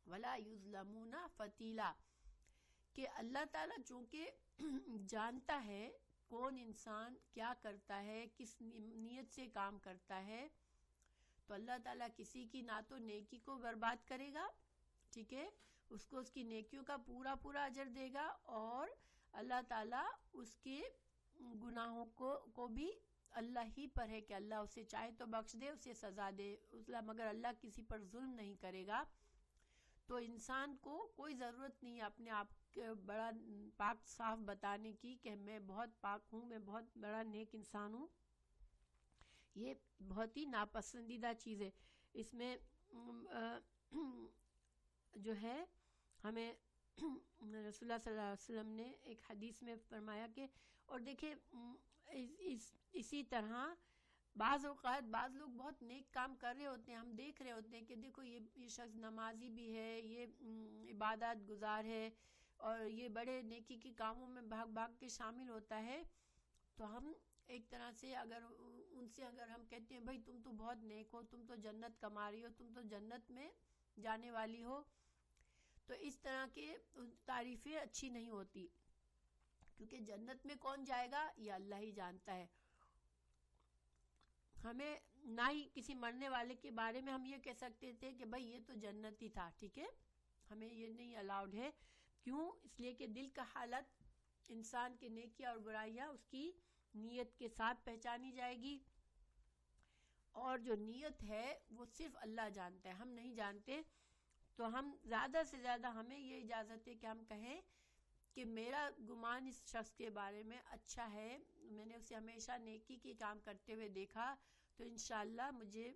وَلَا يُظْلَمُونَ فَتِيلًا، کہ اللہ تعالیٰ چونکہ جانتا ہے کون انسان کیا کرتا ہے، کس نیت سے کام کرتا ہے، تو اللہ تعالیٰ کسی کی نہ تو نیکی کو برباد کرے گا، ٹھیک ہے، اس کو اس کی نیکیوں کا پورا پورا اجر دے گا، اور اللہ تعالیٰ اس کے گناہوں کو بھی اللہ ہی پر ہے کہ اللہ اسے چاہے تو بخش دے، اسے سزا دے، مگر اللہ کسی پر ظلم نہیں کرے گا. تو انسان کو کوئی ضرورت نہیں ہے اپنے آپ کے بڑا پاک صاف بتانے کی کہ میں بہت پاک ہوں، میں بہت بڑا نیک انسان ہوں. یہ بہت ہی ناپسندیدہ چیز ہے. اس میں جو ہے ہمیں رسول اللہ صلی اللہ علیہ وسلم نے ایک حدیث میں فرمایا کہ، اور دیکھیں اسی طرح بعض اوقات بعض لوگ بہت نیک کام کر رہے ہوتے ہیں، ہم دیکھ رہے ہوتے ہیں کہ دیکھو یہ شخص نمازی بھی ہے، یہ عبادت گزار ہے، اور یہ بڑے نیکی کے کاموں میں بھاگ بھاگ کے شامل ہوتا ہے. تو ہم ایک طرح سے اگر ہم کہتے ہیں بھائی تم تو بہت نیک ہو، تم تو جنت کما رہی ہو، تم تو جنت میں جانے والی ہو، تو اس طرح کے تعریفیں اچھی نہیں ہوتی، کیونکہ جنت میں کون جائے گا یہ اللہ ہی جانتا ہے. ہمیں نہ ہی کسی مرنے والے کے بارے میں ہم یہ کہہ سکتے تھے کہ بھائی یہ تو جنتی تھا، ٹھیک ہے، ہمیں یہ نہیں الاؤڈ ہے. کیوں؟ اس لیے کہ دل کا حالت انسان کے نیکیاں اور برائیاں اس کی نیت کے ساتھ پہچانی جائے گی، اور جو نیت ہے وہ صرف اللہ جانتا ہے، ہم نہیں جانتے. تو ہم زیادہ سے زیادہ ہمیں یہ اجازت ہے کہ ہم کہیں کہ میرا گمان اس شخص کے بارے میں اچھا ہے، میں نے اسے ہمیشہ نیکی کی کام کرتے ہوئے دیکھا، تو انشاءاللہ مجھے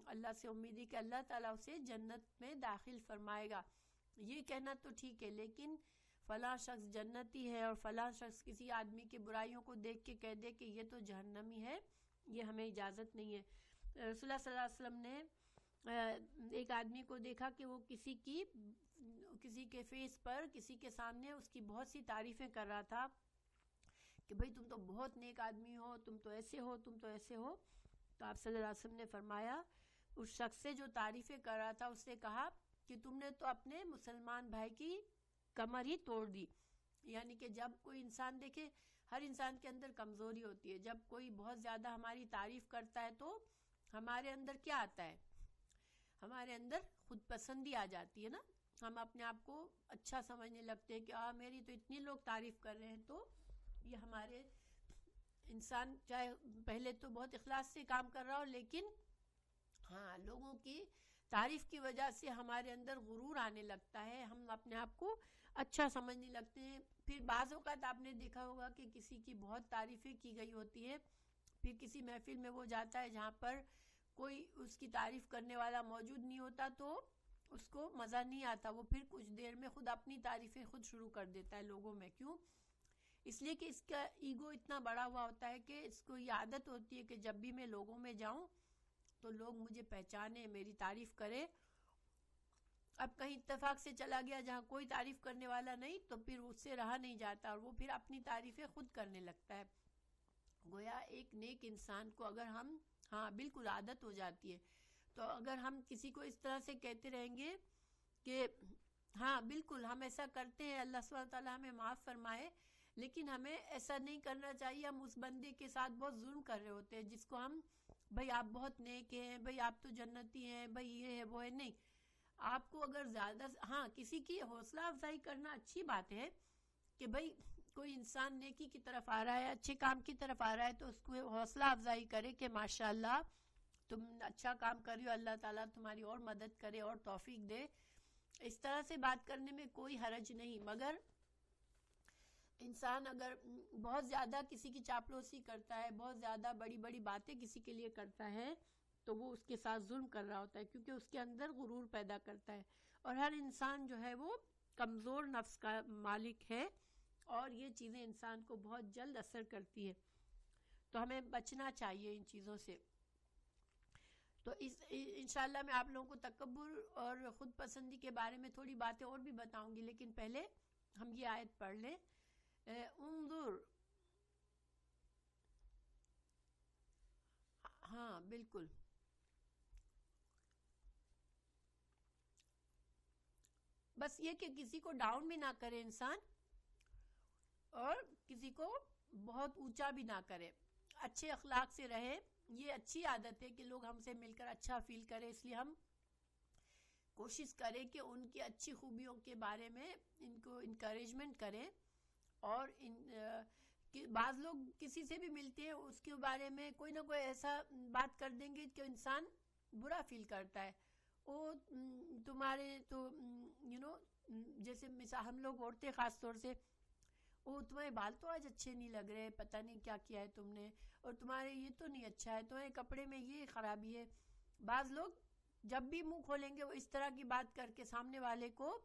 اللہ سے امید ہے کہ اللہ تعالیٰ اسے جنت میں داخل فرمائے گا. یہ کہنا تو ٹھیک ہے، لیکن فلاں شخص جنتی ہے اور فلاں شخص کسی آدمی کے برائیوں کو دیکھ کے کہہ دے کہ یہ تو جہنمی ہے، یہ ہمیں اجازت نہیں ہے. رسول اللہ صلی اللہ علیہ وسلم نے ایک آدمی کو دیکھا کہ وہ کسی کے فیس پر کسی کے سامنے اس کی بہت سی تعریفیں کر رہا تھا کہ بھئی تم تو بہت نیک آدمی ہو، تم تو ایسے ہو، تم تو ایسے ہو. تو آپ صلی اللہ علیہ وسلم نے فرمایا اس شخص سے جو تعریفیں کر رہا تھا، اس سے کہا کہ تم نے تو اپنے مسلمان بھائی کی کمر ہی توڑ دی. یعنی کہ جب کوئی انسان دیکھے، ہر انسان کے اندر کمزوری ہوتی ہے، جب کوئی بہت زیادہ ہماری تعریف کرتا ہے تو ہمارے اندر کیا آتا ہے؟ ہمارے اندر خود پسندی آ جاتی ہے نا، ہم اپنے آپ کو اچھا سمجھنے لگتے ہیں کہ میری تو اتنی لوگ تعریف کر رہے ہیں. تو یہ ہمارے انسان چاہے پہلے تو بہت اخلاص سے کام کر رہا ہو، لیکن ہاں لوگوں کی تعریف کی وجہ سے ہمارے اندر غرور آنے لگتا ہے، ہم اپنے آپ کو اچھا سمجھنے لگتے ہیں. پھر بعض اوقات آپ نے دیکھا ہوگا کہ کسی کی بہت تعریفیں کی گئی ہوتی ہے، پھر کسی محفل میں وہ جاتا ہے جہاں پر کوئی اس کی تعریف کرنے والا موجود نہیں ہوتا، تو اس کو مزہ نہیں آتا، وہ پھر کچھ دیر میں خود اپنی تعریفیں خود شروع کر دیتا ہے لوگوں میں. کیوں؟ اس لیے کہ اس کا ایگو اتنا بڑا ہوا ہوتا ہے کہ اس کو یہ عادت ہوتی ہے کہ جب بھی میں لوگوں میں جاؤں تو لوگ مجھے پہچانے، میری تعریف کرے. اب کہیں اتفاق سے چلا گیا جہاں کوئی تعریف کرنے والا نہیں، تو پھر اس سے رہا نہیں جاتا اور وہ پھر اپنی تعریفیں خود کرنے لگتا ہے. گویا ایک نیک انسان کو اگر ہم بالکل عادت ہو جاتی ہے، تو اگر ہم کسی کو اس طرح سے کہتے رہیں گے کہ ہاں بالکل ہم ایسا کرتے ہیں، اللہ سبحانہ تعالیٰ ہمیں معاف فرمائے، لیکن ہمیں ایسا نہیں کرنا چاہیے. ہم اس بندے کے ساتھ بہت ظلم کر رہے ہوتے ہیں جس کو ہم بھائی آپ بہت نیک ہیں، بھائی آپ تو جنتی ہیں، بھائی یہ ہے وہ ہے. نہیں، آپ کو اگر زیادہ ہاں کسی کی حوصلہ افزائی کرنا اچھی بات ہے کہ بھائی کوئی انسان نیکی کی طرف آ رہا ہے، اچھے کام کی طرف آ رہا ہے تو اس کو حوصلہ افزائی کرے کہ ماشاءاللہ تم اچھا کام کر رہی ہو، اللہ تعالیٰ تمہاری اور مدد کرے اور توفیق دے. اس طرح سے بات کرنے میں کوئی حرج نہیں. مگر انسان اگر بہت زیادہ کسی کی چاپلوسی کرتا ہے، بہت زیادہ بڑی بڑی باتیں کسی کے لیے کرتا ہے تو وہ اس کے ساتھ ظلم کر رہا ہوتا ہے، کیونکہ اس کے اندر غرور پیدا کرتا ہے. اور ہر انسان جو ہے وہ کمزور نفس کا مالک ہے اور یہ چیزیں انسان کو بہت جلد اثر کرتی ہے، تو ہمیں بچنا چاہیے ان چیزوں سے. تو انشاءاللہ میں آپ لوگوں کو تکبر اور خود پسندی کے بارے میں تھوڑی باتیں اور بھی بتاؤں گی، لیکن پہلے ہم یہ آیت پڑھ لیں. انظر، ہاں بالکل، بس یہ کہ کسی کو ڈاؤن بھی نہ کرے انسان اور کسی کو بہت اونچا بھی نہ کرے، اچھے اخلاق سے رہے. یہ اچھی عادت ہے کہ لوگ ہم سے مل کر اچھا فیل کرے، اس لیے ہم کوشش کریں کہ ان کی اچھی خوبیوں کے بارے میں ان کو انکریجمنٹ کریں. اور بعض لوگ کسی سے بھی ملتے ہیں اس کے بارے میں کوئی نہ کوئی ایسا بات کر دیں گے کہ انسان برا فیل کرتا ہے. وہ تمہارے تو جیسے مثال ہم لوگ عورتیں خاص طور سے، وہ تمہارے بال تو آج اچھے نہیں لگ رہے، پتہ نہیں کیا کیا ہے تم نے، اور تمہارے یہ تو نہیں اچھا ہے، تمہارے کپڑے میں یہ خرابی ہے. بعض لوگ جب بھی منہ کھولیں گے وہ اس طرح کی بات کر کے سامنے والے کو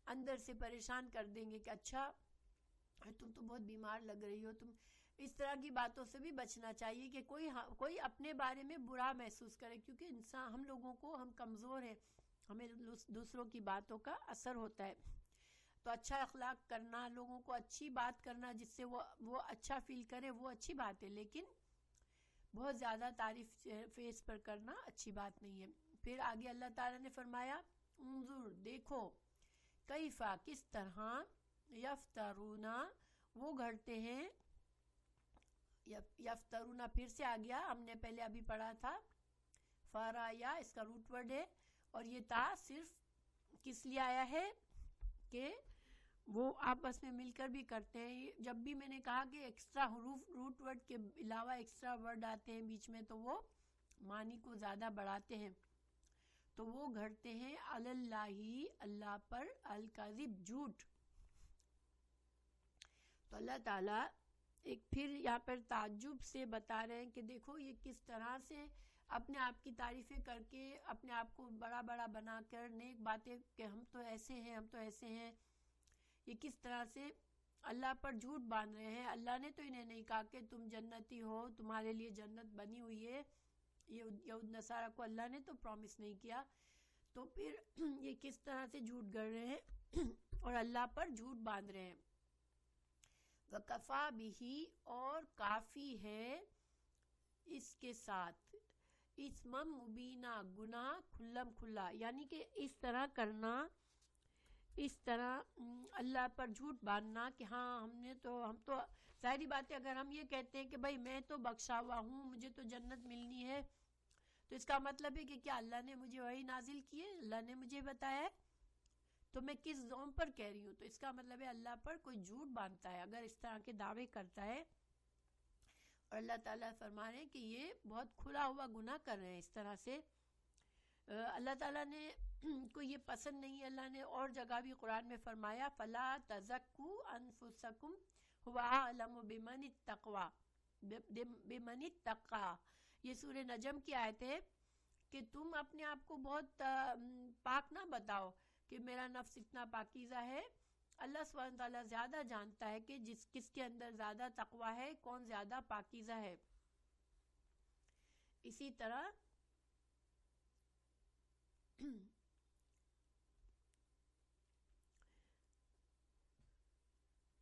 اندر سے پریشان کر دیں گے کہ اچھا تم تو بہت بیمار لگ رہی ہو. تم اس طرح کی باتوں سے بھی بچنا چاہیے کہ کوئی اپنے بارے میں برا محسوس کرے، کیونکہ انسان ہم لوگوں کو، ہم کمزور ہیں، ہمیں دوسروں کی باتوں کا اثر ہوتا ہے. تو اچھا اخلاق کرنا، لوگوں کو اچھی بات کرنا جس سے وہ اچھا فیل کرے، وہ اچھی بات ہے، لیکن بہت زیادہ تعریف فیس پر کرنا اچھی بات نہیں ہے. پھر آگے اللہ تعالیٰ نے فرمایا انظر، دیکھو، کیفا، کس طرح، یفترونا، وہ گھڑتے ہیں. یفترونا پھر سے آ گیا، ہم نے پہلے ابھی پڑھا تھا فارایا، اس کا روٹ ورڈ ہے، اور یہ تا صرف کس لیے آیا ہے کہ وہ آپس میں مل کر بھی کرتے ہیں. جب بھی میں نے کہا کہ ایکسٹرا حروف روٹ ورڈ کے علاوہ ایکسٹرا ورڈ آتے ہیں بیچ میں تو وہ معنی کو زیادہ بڑھاتے ہیں. تو وہ گھڑتے ہیں اللہ، اللہ پر، الکذب، جھوٹ. تو اللہ تعالیٰ ایک پھر یہاں پر تعجب سے بتا رہے ہیں کہ دیکھو یہ کس طرح سے اپنے آپ کی تعریفیں کر کے، اپنے آپ کو بڑا بڑا بنا کر نیک باتیں کہ ہم تو ایسے ہیں، ہم تو ایسے ہیں، یہ کس طرح سے اللہ پر جھوٹ باندھ رہے ہیں. اللہ نے تو انہیں نہیں کہا کہ تم جنتی ہو، تمہارے لیے جنت بنی ہوئی ہے، یہود نصارہ کو اللہ نے تو پرومس نہیں کیا. تو پھر یہ کس طرح سے جھوٹ گڑھ رہے ہیں اور اللہ پر جھوٹ باندھ رہے ہیں. وَكَفَى بِهِ، اور کافی ہے اس کے ساتھ، اسمم مبینہ، گناہ کھلم کھلا، یعنی کہ اس طرح کرنا، اس طرح اللہ پر جھوٹ باندھنا کہ ہاں ہم تو ظاہری بات ہے، اگر ہم یہ کہتے ہیں کہ بھائی میں تو بخشا ہوا ہوں، مجھے تو جنت ملنی ہے، تو اس کا مطلب ہے کہ کیا اللہ نے مجھے وحی نازل کی ہے، اللہ نے مجھے بتایا ہے، تو میں کس زوم پر کہہ رہی ہوں. تو اس کا مطلب ہے اللہ پر کوئی جھوٹ باندھتا ہے اگر اس طرح کے دعوے کرتا ہے. اور اللہ تعالیٰ فرما رہے ہیں کہ یہ بہت کھلا ہوا گناہ کر رہے ہیں اس طرح سے. اللہ تعالیٰ نے کو یہ پسند نہیں. اللہ نے اور جگہ بھی قرآن میں فرمایا فلا تزکوا انفسکم هو اعلم بمن اتقوا، بمن اتقا. یہ سورہ نجم کی آیت ہے کہ تم اپنے آپ کو بہت پاک نہ بتاؤ کہ میرا نفس اتنا پاکیزہ ہے. اللہ سبحانہ تعالیٰ زیادہ جانتا ہے کہ کس کے اندر زیادہ تقویٰ ہے، کون زیادہ پاکیزہ ہے. اسی طرح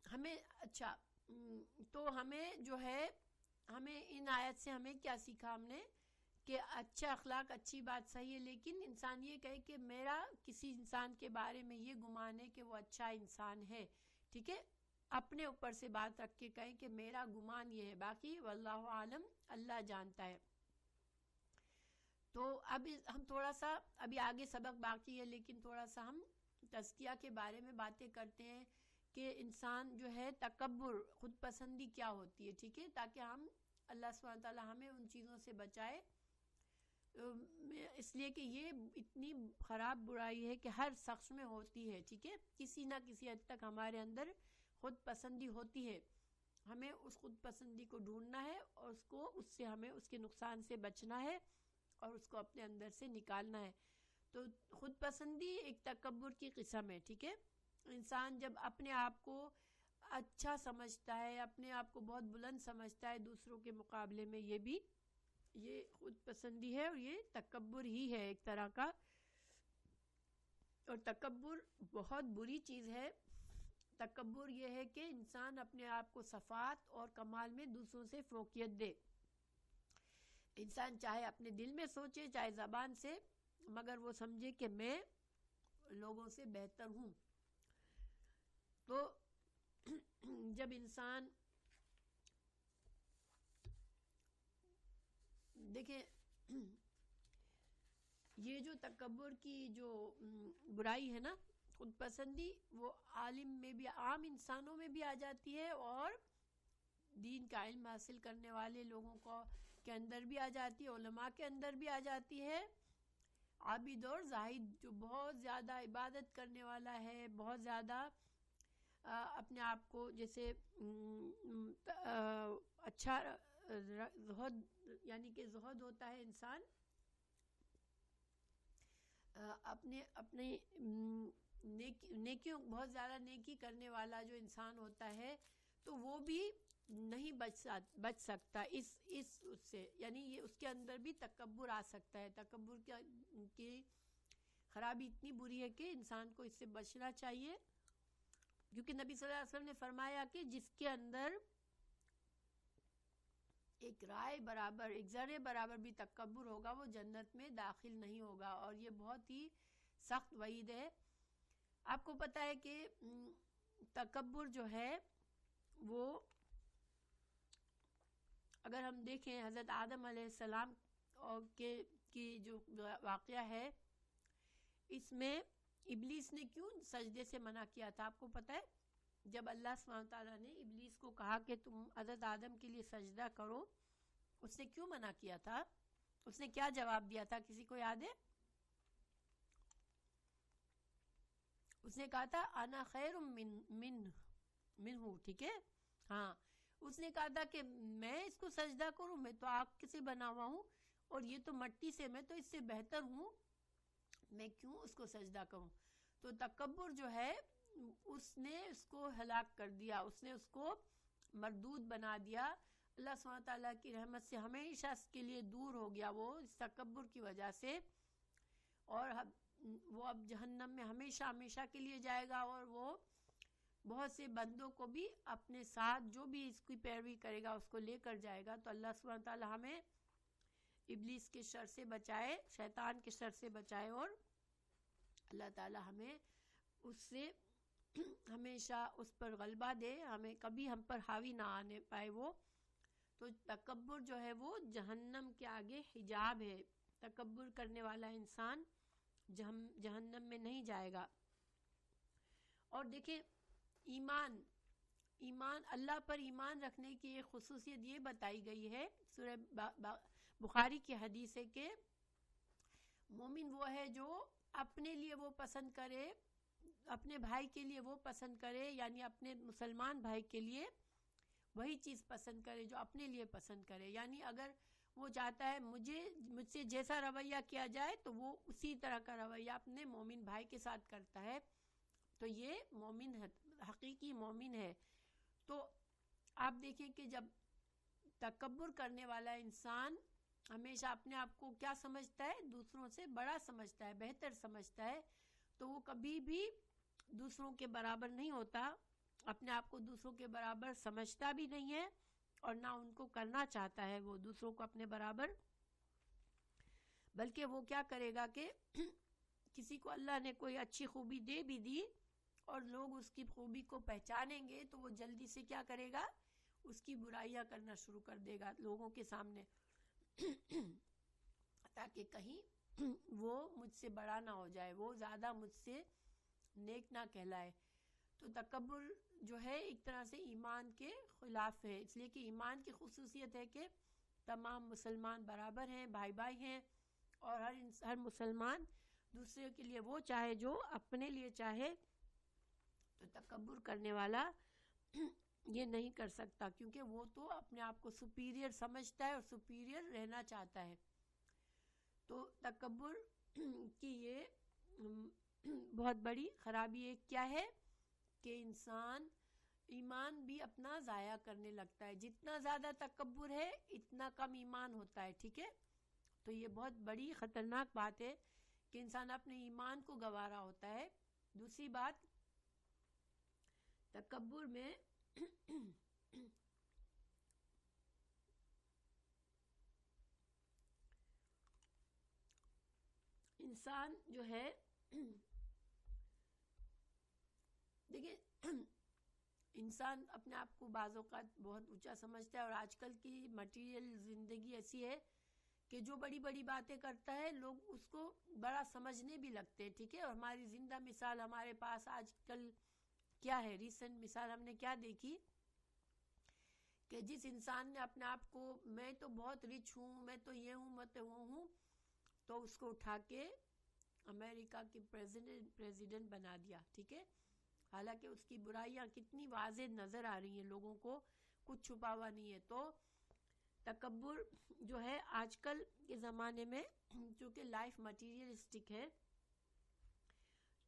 ہمیں اچھا تو ہمیں جو ہے، ہمیں ان آیت سے ہمیں کیا سیکھا ہم نے کہ اچھا اخلاق اچھی بات صحیح ہے، لیکن انسان یہ کہے کہ میرا کسی انسان کے بارے میں یہ گمان ہے کہ وہ اچھا انسان ہے، ٹھیک ہے، اپنے اوپر سے بات رکھ کے کہیں کہ میرا گمان یہ ہے، باقی واللہ عالم، اللہ جانتا ہے۔ تو اب ہم تھوڑا سا ابھی آگے سبق باقی ہے، لیکن تھوڑا سا ہم تزکیہ کے بارے میں باتیں کرتے ہیں کہ انسان جو ہے تکبر، خود پسندی کیا ہوتی ہے، ٹھیک ہے، تاکہ ہم اللہ سبحانہ تعالیٰ ہمیں ان چیزوں سے بچائے، اس لیے کہ یہ اتنی خراب برائی ہے کہ ہر شخص میں ہوتی ہے، ٹھیک ہے، کسی نہ کسی حد تک ہمارے اندر خود پسندی ہوتی ہے، ہمیں اس خود پسندی کو ڈھونڈنا ہے اور اس سے ہمیں اس کے نقصان سے بچنا ہے اور اس کو اپنے اندر سے نکالنا ہے۔ تو خود پسندی ایک تکبر کی قسم ہے، ٹھیک ہے، انسان جب اپنے آپ کو اچھا سمجھتا ہے، اپنے آپ کو بہت بلند سمجھتا ہے دوسروں کے مقابلے میں، یہ خود پسندی ہے اور یہ تکبر ہی ہے ایک طرح کا، اور تکبر بہت بری چیز ہے۔ تکبر یہ ہے کہ انسان اپنے آپ کو صفات اور کمال میں دوسروں سے فوقیت دے، انسان چاہے اپنے دل میں سوچے چاہے زبان سے، مگر وہ سمجھے کہ میں لوگوں سے بہتر ہوں۔ تو جب انسان دیکھیں یہ جو تکبر کی جو برائی ہے نا، خود پسندی، وہ عالم میں بھی، عام انسانوں میں بھی آ جاتی ہے اور دین کا علم حاصل کرنے والے لوگوں کو کے اندر بھی آ جاتی ہے، علماء کے اندر بھی آ جاتی ہے، عابد اور زاہد جو بہت زیادہ عبادت کرنے والا ہے، بہت زیادہ اپنے آپ کو جیسے اچھا زہد، یعنی کہ زہد ہوتا ہے انسان اپنے نیکیوں، بہت زیادہ نیکی کرنے والا جو انسان ہوتا ہے، تو وہ بھی نہیں بچ سکتا اس سے، یعنی یہ اس کے اندر بھی تکبر آ سکتا ہے۔ تکبر کی خرابی اتنی بری ہے کہ انسان کو اس سے بچنا چاہیے، کیونکہ نبی صلی اللہ علیہ وسلم نے فرمایا کہ جس کے اندر ایک رائے برابر، ایک ذرے برابر بھی تکبر ہوگا وہ جنت میں داخل نہیں ہوگا، اور یہ بہت ہی سخت وعید ہے۔ آپ کو پتہ ہے کہ تکبر جو ہے وہ اگر ہم دیکھیں حضرت آدم علیہ السلام کی جو واقعہ ہے، اس میں ابلیس نے کیوں سجدے سے منع کیا تھا، آپ کو پتہ ہے؟ جب اللہ سبحانہ تعالیٰ نے ابلیس کو کہا کہ تم حضرت آدم کے لیے سجدہ کرو، اس نے کیوں منع کیا تھا؟ اس نے کیا جواب دیا تھا، کسی کو یاد ہے؟ اس نے کہا تھا انا خیر منہ، ٹھیک ہے، ہاں، اس نے کہا تھا کہ میں اس کو سجدہ کروں، میں تو آگ سے بنا ہوا ہوں اور یہ تو مٹی سے، میں تو اس سے بہتر ہوں، میں کیوں اس کو سجدہ کروں؟ تو تکبر جو ہے اس نے اس کو ہلاک کر دیا، اس نے اس کو مردود بنا دیا، اللہ سبحانہ تعالیٰ کی رحمت سے ہمیشہ اس کے لیے دور ہو گیا وہ اس تکبر کی وجہ سے، اور وہ اب جہنم میں ہمیشہ ہمیشہ کے لیے جائے گا، اور وہ بہت سے بندوں کو بھی اپنے ساتھ جو بھی اس کی پیروی کرے گا اس کو لے کر جائے گا۔ تو اللہ سبحانہ تعالیٰ ہمیں ابلیس کے شر سے بچائے، شیطان کے شر سے بچائے، اور اللہ تعالیٰ ہمیں اس سے ہمیشہ اس پر غلبہ دے، ہمیں کبھی ہم پر حاوی نہ آنے پائے وہ۔ تو تکبر جو ہے وہ جہنم کے آگے حجاب ہے، تکبر کرنے والا انسان جہنم میں نہیں جائے گا۔ اور دیکھیں ایمان اللہ پر ایمان رکھنے کی ایک خصوصیت یہ بتائی گئی ہے، سورہ بخاری کی حدیث ہے کہ مومن وہ ہے جو اپنے لیے وہ پسند کرے، اپنے بھائی کے لیے وہ پسند کرے، یعنی اپنے مسلمان بھائی کے لیے وہی چیز پسند کرے جو اپنے لیے پسند کرے، یعنی اگر وہ چاہتا ہے مجھ سے جیسا رویہ کیا جائے تو وہ اسی طرح کا رویہ اپنے مومن بھائی کے ساتھ کرتا ہے، تو یہ مومن ہے، حقیقی مومن ہے۔ تو آپ دیکھیں کہ جب تکبر کرنے والا انسان ہمیشہ اپنے آپ کو کیا سمجھتا ہے، دوسروں سے بڑا سمجھتا ہے، بہتر سمجھتا ہے، تو وہ کبھی بھی دوسروں کے برابر نہیں ہوتا، اپنے آپ کو دوسروں کے برابر سمجھتا بھی نہیں ہے اور نہ ان کو کرنا چاہتا ہے وہ دوسروں کو اپنے برابر بلکہ وہ کیا کرے گا کہ کسی کو اللہ نے کوئی اچھی خوبی دے بھی دی اور لوگ اس کی خوبی کو پہچانیں گے تو وہ جلدی سے کیا کرے گا، اس کی برائیاں کرنا شروع کر دے گا لوگوں کے سامنے تاکہ کہیں وہ مجھ سے بڑا نہ ہو جائے، وہ زیادہ مجھ سے نیک نہ کہلائے۔ تو تکبر جو ہے ایک طرح سے ایمان کے خلاف ہے، اس لیے کہ ایمان کی خصوصیت ہے کہ تمام مسلمان برابر ہیں، بھائی بھائی ہیں، اور ہر مسلمان دوسرے کے لیے وہ چاہے جو اپنے لیے چاہے۔ تو تکبر کرنے والا یہ نہیں کر سکتا، کیونکہ وہ تو اپنے آپ کو سپیریئر سمجھتا ہے اور سپیریئر رہنا چاہتا ہے۔ تو تکبر کی یہ بہت بڑی خرابی ایک کیا ہے کہ انسان ایمان بھی اپنا ضائع کرنے لگتا ہے، جتنا زیادہ تکبر ہے اتنا کم ایمان ہوتا ہے، ٹھیک ہے۔ تو یہ بہت بڑی خطرناک بات ہے کہ انسان اپنے ایمان کو گنوا رہا ہوتا ہے۔ دوسری بات، تکبر میں انسان جو ہے دیکھیں انسان اپنے آپ کو بعض اوقات بہت اونچا سمجھتا ہے، اور آج کل کی مٹیریل زندگی ایسی ہے کہ جو بڑی بڑی باتیں کرتا ہے لوگ اس کو بڑا سمجھنے بھی لگتے ہیں، ٹھیک ہے۔ اور ہماری زندہ مثال ہمارے پاس آج کل کیا ہے، ریسنٹ مثال ہم نے کیا دیکھی کہ جس انسان نے اپنے آپ کو میں تو بہت رچ ہوں، میں تو یہ ہوں، میں تو وہ ہوں، تو اس کو اٹھا کے امریکہ کے پریزیڈنٹ بنا دیا، ٹھیک ہے۔ حالانکہ اس کی برائیاں کتنی واضح نظر آ رہی ہیں، لوگوں کو کچھ چھپا ہوا نہیں ہے۔ تو تکبر جو ہے آج کل کے زمانے میں چونکہ لائف مٹیریلسٹک ہے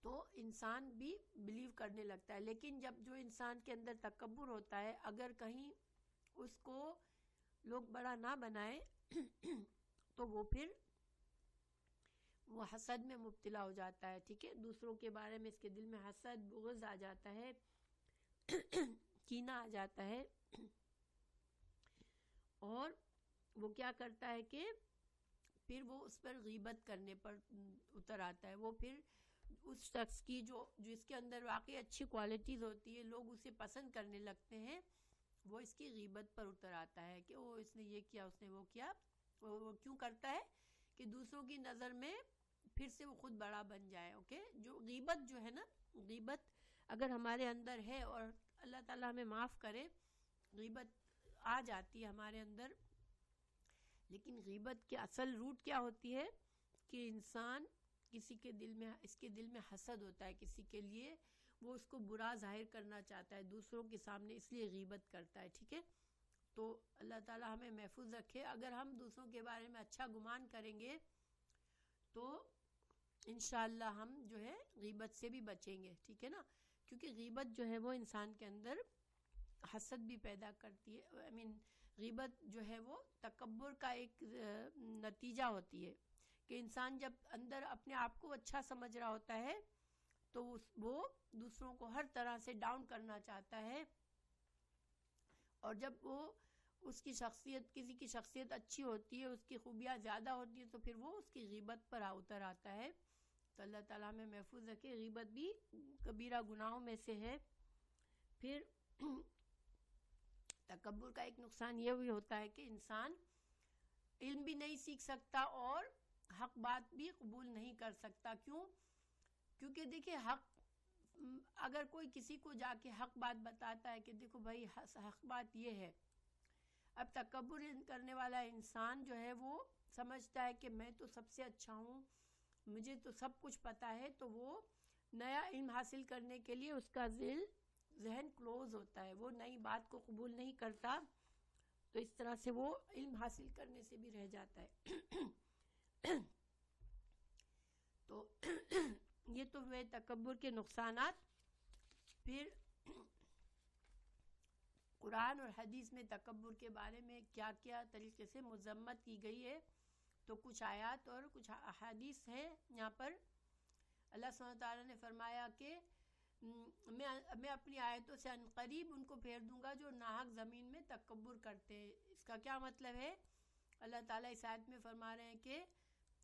تو انسان بھی بلیو کرنے لگتا ہے، لیکن جب جو انسان کے اندر تکبر ہوتا ہے اگر کہیں اس کو لوگ بڑا نہ بنائیں تو وہ پھر وہ حسد میں مبتلا ہو جاتا ہے، ٹھیک ہے۔ دوسروں کے بارے میں اس کے دل میں حسد، بغض آ جاتا ہے، کینہ آ جاتا ہے، اور وہ کیا کرتا ہے کہ پھر وہ اس پر غیبت کرنے پر اتر آتا ہے۔ وہ پھر اس شخص کی جو اس کے اندر واقعی اچھی کوالٹیز ہوتی ہے، لوگ اسے پسند کرنے لگتے ہیں، وہ اس کی غیبت پر اتر آتا ہے کہ وہ اس نے یہ کیا، اس نے وہ کیا۔ وہ کیوں کرتا ہے کہ دوسروں کی نظر میں پھر سے وہ خود بڑا بن جائے، اوکے۔ جو غیبت جو ہے نا، غیبت اگر ہمارے اندر ہے، اور اللہ تعالیٰ ہمیں معاف کرے، غیبت آ جاتی ہے ہمارے اندر، لیکن غیبت کی اصل روٹ کیا ہوتی ہے کہ انسان کسی کے دل میں، اس کے دل میں حسد ہوتا ہے کسی کے لیے، وہ اس کو برا ظاہر کرنا چاہتا ہے دوسروں کے سامنے، اس لیے غیبت کرتا ہے، ٹھیک ہے۔ تو اللہ تعالیٰ ہمیں محفوظ رکھے۔ اگر ہم دوسروں کے بارے میں اچھا گمان کریں گے تو انشاءاللہ ہم جو ہے غیبت سے بھی بچیں گے، ٹھیک ہے نا، کیونکہ غیبت جو ہے وہ انسان کے اندر حسد بھی پیدا کرتی ہے۔ غیبت جو ہے وہ تکبر کا ایک نتیجہ ہوتی ہے کہ انسان جب اندر اپنے آپ کو اچھا سمجھ رہا ہوتا ہے تو وہ دوسروں کو ہر طرح سے ڈاؤن کرنا چاہتا ہے، اور جب وہ اس کی شخصیت، کسی کی شخصیت اچھی ہوتی ہے، اس کی خوبیاں زیادہ ہوتی ہیں، تو پھر وہ اس کی غیبت پر اتر آتا ہے۔ تو اللہ تعالیٰ ہمیں محفوظ رکھے۔ غیبت بھی کبیرہ گناہوں میں سے ہے۔ پھر تکبر کا ایک نقصان یہ بھی ہوتا ہے کہ انسان علم بھی نہیں سیکھ سکتا اور حق بات بھی قبول نہیں کر سکتا۔ کیوں؟ کیونکہ دیکھیں حق، اگر کوئی کسی کو جا کے حق بات بتاتا ہے کہ دیکھو بھائی حق بات یہ ہے، اب تکبر کرنے والا انسان جو ہے وہ سمجھتا ہے کہ میں تو سب سے اچھا ہوں، مجھے تو سب کچھ پتا ہے، تو وہ نیا علم حاصل کرنے کے لیے اس کا ذہن کلوز ہوتا ہے، وہ نئی بات کو قبول نہیں کرتا، تو اس طرح سے وہ علم حاصل کرنے سے بھی رہ جاتا ہے۔ تو یہ تو ہوئے تکبر کے نقصانات۔ پھر قرآن اور حدیث میں تکبر کے بارے میں کیا کیا طریقے سے مذمت کی گئی ہے، تو کچھ آیات اور کچھ احادیث ہیں۔ یہاں پر اللہ سبحانہ تعالیٰ نے فرمایا کہ میں اپنی آیتوں سے عنقریب ان کو پھیر دوں گا جو ناحق زمین میں تکبر کرتے ہیں۔ اس کا کیا مطلب ہے؟ اللہ تعالیٰ اس آیت میں فرما رہے ہیں کہ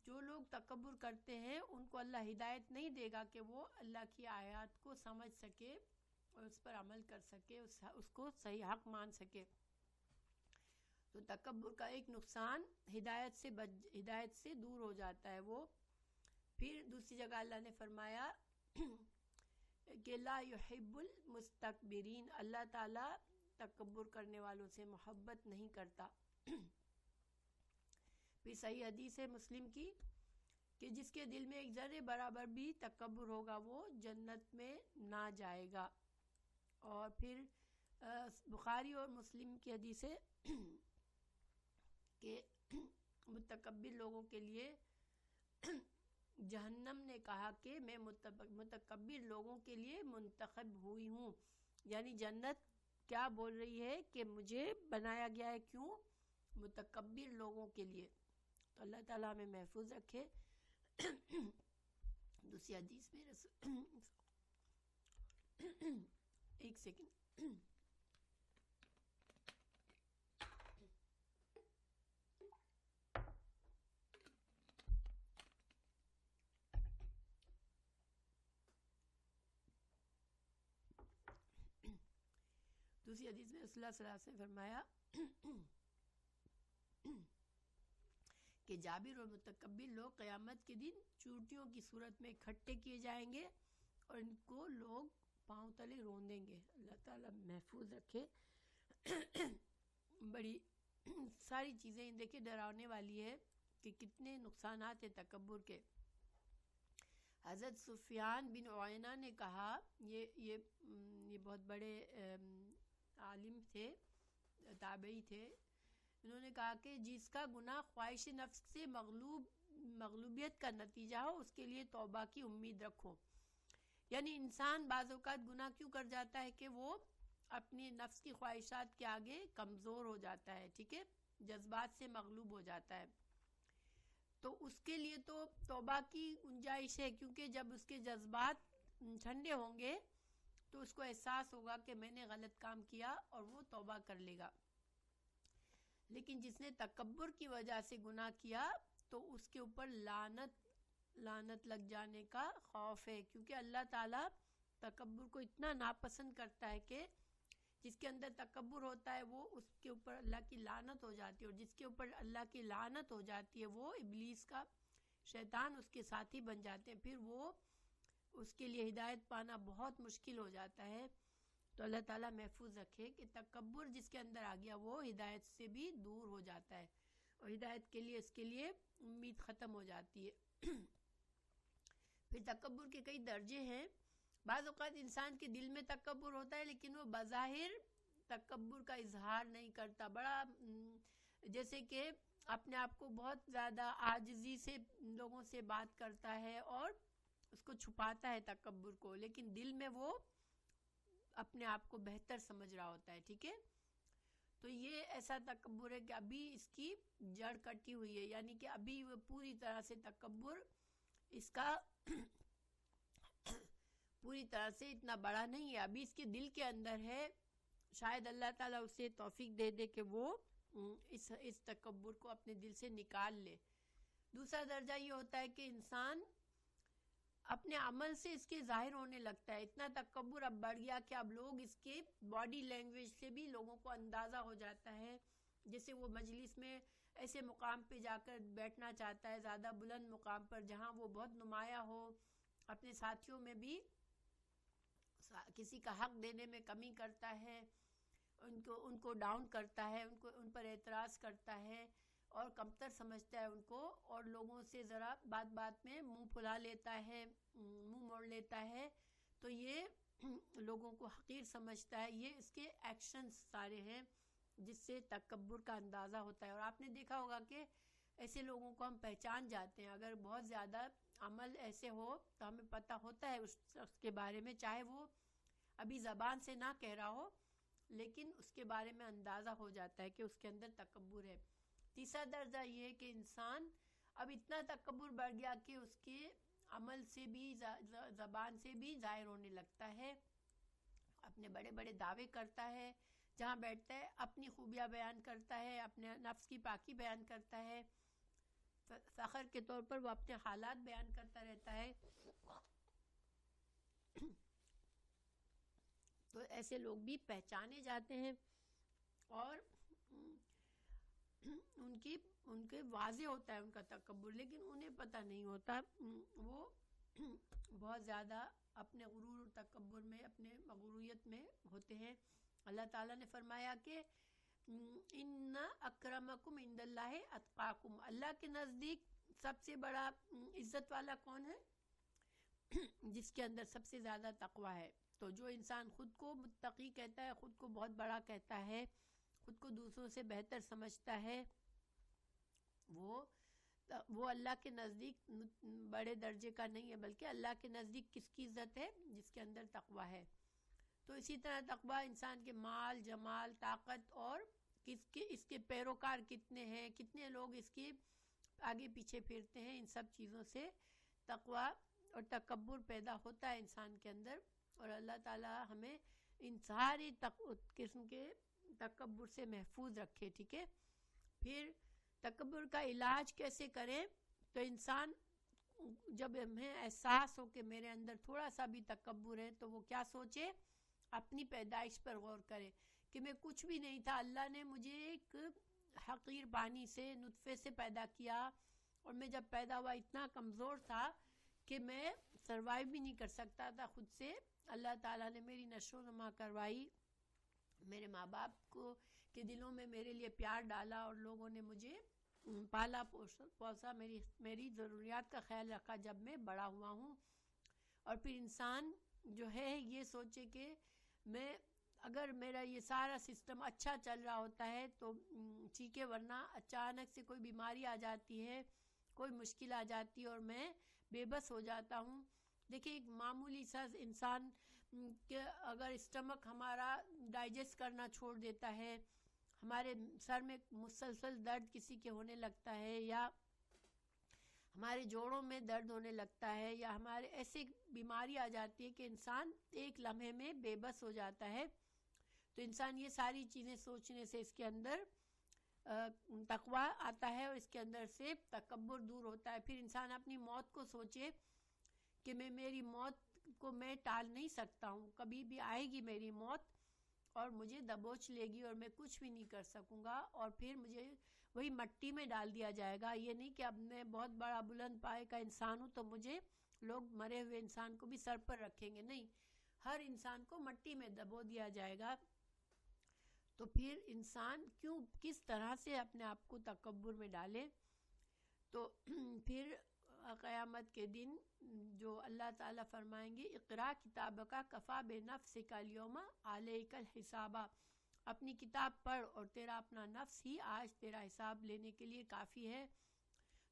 جو لوگ تکبر کرتے ہیں ان کو اللہ ہدایت نہیں دے گا کہ وہ اللہ کی آیات کو سمجھ سکے اور اس پر عمل کر سکے، اس کو صحیح حق مان سکے. تو تکبر کا ایک نقصان ہدایت سے دور ہو جاتا ہے وہ. پھر دوسری جگہ اللہ نے فرمایا کہ لا يحب المستكبرین، اللہ تعالیٰ تکبر کرنے والوں سے محبت نہیں کرتا. پھر صحیح حدیث ہے مسلم کی کہ جس کے دل میں ایک ذرے برابر بھی تکبر ہوگا وہ جنت میں نہ جائے گا. اور پھر بخاری اور مسلم کی حدیث ہے کہ متکبر لوگوں کے لیے جہنم نے کہا کہ میں متکبر لوگوں کے لیے منتخب ہوئی ہوں. یعنی جنت کیا بول رہی ہے کہ مجھے بنایا گیا ہے، کیوں؟ متکبر لوگوں کے لیے. تو اللہ تعالیٰ ہمیں محفوظ رکھے. دوسری حدیث میں ایک سیکنڈ. دوسری حدیث میں رسول اللہ صلی اللہ علیہ وسلم نے فرمایا کہ جابر اور متکبر لوگ قیامت کے دن چوٹیوں کی صورت میں اکٹھے کیے جائیں گے اور ان کو لوگ پاؤں تلے روندیں گے. اللہ تعالیٰ محفوظ رکھے. بڑی ساری چیزیں دیکھیں ڈرانے والی ہے کہ کتنے نقصانات ہیں تکبر کے. حضرت سفیان بن عیینہ نے کہا، یہ بہت بڑے عالم تھے، تابعی تھے. انہوں نے کہا کہ جس کا گناہ خواہش نفس سے مغلوبیت کا نتیجہ ہو اس کے لیے توبہ کی امید رکھو. یعنی انسان بعض اوقات گناہ کیوں کر جاتا ہے کہ وہ اپنی نفس کی خواہشات کے آگے کمزور ہو جاتا ہے، ٹھیک ہے، جذبات سے مغلوب ہو جاتا ہے. تو اس کے لیے تو توبہ کی گنجائش ہے، کیونکہ جب اس کے جذبات ٹھنڈے ہوں گے تو اس کو احساس ہوگا کہ میں نے غلط کام کیا اور وہ توبہ کر لے گا. لیکن جس نے تکبر کی وجہ سے گناہ کیا تو اس کے اوپر لعنت لگ جانے کا خوف ہے، کیونکہ اللہ تعالیٰ تکبر کو اتنا ناپسند کرتا ہے کہ جس کے اندر تکبر ہوتا ہے وہ اس کے اوپر اللہ کی لعنت ہو جاتی ہے، اور جس کے اوپر اللہ کی لعنت ہو جاتی ہے وہ ابلیس کا شیطان اس کے ساتھی بن جاتے ہیں. پھر وہ اس کے لیے ہدایت پانا بہت مشکل ہو جاتا ہے. تو اللہ تعالیٰ محفوظ رکھے کہ تکبر جس کے اندر آ گیا وہ ہدایت سے بھی دور ہو جاتا ہے اور ہدایت کے لیے اس کے لیے امید ختم ہو جاتی ہے. پھر تکبر کے کئی درجے ہیں. بعض اوقات انسان کے دل میں تکبر ہوتا ہے لیکن وہ بظاہر تکبر کا اظہار نہیں کرتا. بڑا جیسے کہ اپنے آپ کو بہت زیادہ عاجزی سے لوگوں سے بات کرتا ہے اور اس کو چھپاتا ہے تکبر کو، لیکن دل میں وہ اپنے آپ کو بہتر سمجھ رہا ہوتا ہے، ٹھیک ہے. تو یہ ایسا تکبر ہے کہ ابھی اس کی جڑ کٹی ہوئی ہے، یعنی کہ ابھی وہ پوری طرح سے تکبر اس کا پوری طرح سے اتنا بڑا نہیں ہے، ابھی اس کے دل کے اندر ہے. شاید اللہ تعالیٰ اسے توفیق دے دے کہ وہ اس تکبر کو اپنے دل سے نکال لے. دوسرا درجہ یہ ہوتا ہے کہ انسان اپنے عمل سے اس کے ظاہر ہونے لگتا ہے. اتنا تکبر اب بڑھ گیا کہ اب لوگ اس کے باڈی لینگویج سے بھی لوگوں کو اندازہ ہو جاتا ہے. جیسے وہ مجلس میں ایسے مقام پہ جا کر بیٹھنا چاہتا ہے، زیادہ بلند مقام پر جہاں وہ بہت نمایاں ہو، اپنے ساتھیوں میں بھی کسی کا حق دینے میں کمی کرتا ہے، ان کو ڈاؤن کرتا ہے، ان پر اعتراض کرتا ہے اور کمتر سمجھتا ہے ان کو، اور لوگوں سے ذرا بات میں منہ پھلا لیتا ہے، منہ موڑ لیتا ہے. تو یہ لوگوں کو حقیر سمجھتا ہے. یہ اس کے ایکشنز سارے ہیں جس سے تکبر کا اندازہ ہوتا ہے. اور آپ نے دیکھا ہوگا کہ ایسے لوگوں کو ہم پہچان جاتے ہیں. اگر بہت زیادہ عمل ایسے ہو تو ہمیں پتہ ہوتا ہے اس شخص کے بارے میں، چاہے وہ ابھی زبان سے نہ کہہ رہا ہو لیکن اس کے بارے میں اندازہ ہو جاتا ہے کہ اس کے اندر تکبر ہے. تیسرا درجہ یہ ہے کہ انسان اب اتنا تکبر بڑھ گیا کہ اس کے عمل سے بھی زبان سے بھی ظاہر ہونے لگتا ہے. اپنے بڑے بڑے دعوے کرتا ہے، جہاں بیٹھتا ہے اپنی خوبیاں بیان کرتا ہے، اپنے نفس کی پاکی بیان کرتا ہے. فخر کے طور پر وہ اپنے حالات بیان کرتا رہتا ہے. تو ایسے لوگ بھی پہچانے جاتے ہیں اور ان کے واضح ہوتا ہے ان کا تکبر، لیکن انہیں پتہ نہیں ہوتا. وہ بہت زیادہ اپنے غرور اور تکبر میں، اپنے مغروریت میں ہوتے ہیں. اللہ تعالیٰ نے فرمایا کہ ان اکرمکم عند اللہ اتقاکم، اللہ کے نزدیک سب سے بڑا عزت والا کون ہے؟ جس کے اندر سب سے زیادہ تقویٰ ہے. تو جو انسان خود کو متقی کہتا ہے، خود کو بہت بڑا کہتا ہے، خود کو دوسروں سے بہتر سمجھتا ہے، وہ اللہ کے نزدیک بڑے درجے کا نہیں ہے، بلکہ اللہ کے نزدیک کس کی عزت ہے؟ جس کے اندر تقویٰ ہے. تو اسی طرح تقویٰ انسان کے مال، جمال، طاقت اور اس کے پیروکار کتنے ہیں، کتنے لوگ اس کے آگے پیچھے پھرتے ہیں، ان سب چیزوں سے تقویٰ اور تکبر پیدا ہوتا ہے انسان کے اندر. اور اللہ تعالیٰ ہمیں ان ساری قسم کے تکبر سے محفوظ رکھے. ٹھیک ہے. پھر تکبر کا علاج کیسے کریں؟ تو انسان جب ہمیں احساس ہو کہ میرے اندر تھوڑا سا بھی تکبر ہے تو وہ کیا سوچے؟ اپنی پیدائش پر غور کرے کہ میں کچھ بھی نہیں تھا، اللہ نے مجھے ایک حقیر پانی سے، نطفے سے پیدا کیا، اور میں جب پیدا ہوا اتنا کمزور تھا کہ میں سروائیو بھی نہیں کر سکتا تھا خود سے. اللہ تعالیٰ نے میری نشو و نما کروائی، میرے ماں باپ کو کے دلوں میں میرے لیے پیار ڈالا، اور لوگوں نے مجھے پالا پوسا، میری ضروریات کا خیال رکھا جب میں بڑا ہوا ہوں. اور پھر انسان جو ہے یہ سوچے کہ میں اگر میرا یہ سارا سسٹم اچھا چل رہا ہوتا ہے تو ٹھیک ہے، ورنہ اچانک سے کوئی بیماری آ جاتی ہے، کوئی مشکل آ جاتی ہے اور میں بے بس ہو جاتا ہوں. دیکھیں ایک معمولی سا انسان کہ اگر اسٹمک ہمارا ڈائجسٹ کرنا چھوڑ دیتا ہے، ہمارے سر میں مسلسل درد کسی کے ہونے لگتا ہے، یا ہمارے جوڑوں میں درد ہونے لگتا ہے، یا ہمارے ایسے بیماری آ جاتی ہے کہ انسان ایک لمحے میں بے بس ہو جاتا ہے، تو انسان یہ ساری چیزیں سوچنے سے اس کے اندر تقویٰ آتا ہے اور اس کے اندر سے تکبر دور ہوتا ہے. پھر انسان اپنی موت کو سوچے کہ میری موت کو میں ٹال نہیں سکتا ہوں، کبھی بھی آئے گی میری موت اور مجھے دبوچ لے گی اور میں کچھ بھی نہیں کر سکوں گا، اور پھر مجھے وہی مٹی میں ڈال دیا جائے گا. یہ نہیں کہ اب میں بہت بڑا بلند پائے کا انسان ہوں تو مجھے لوگ مرے ہوئے انسان کو بھی سر پر رکھیں گے، نہیں، ہر انسان کو مٹی میں دبو دیا جائے گا. تو پھر انسان کس طرح سے اپنے آپ کو تکبر میں ڈالے؟ تو پھر قیامت کے دن جو اللہ تعالیٰ فرمائیں گے اقرا کتابک کفا بنفسک الیوم علیک الحسابہ، اپنی کتاب پڑھ اور تیرا اپنا نفس ہی آج تیرا حساب لینے کے لیے کافی ہے.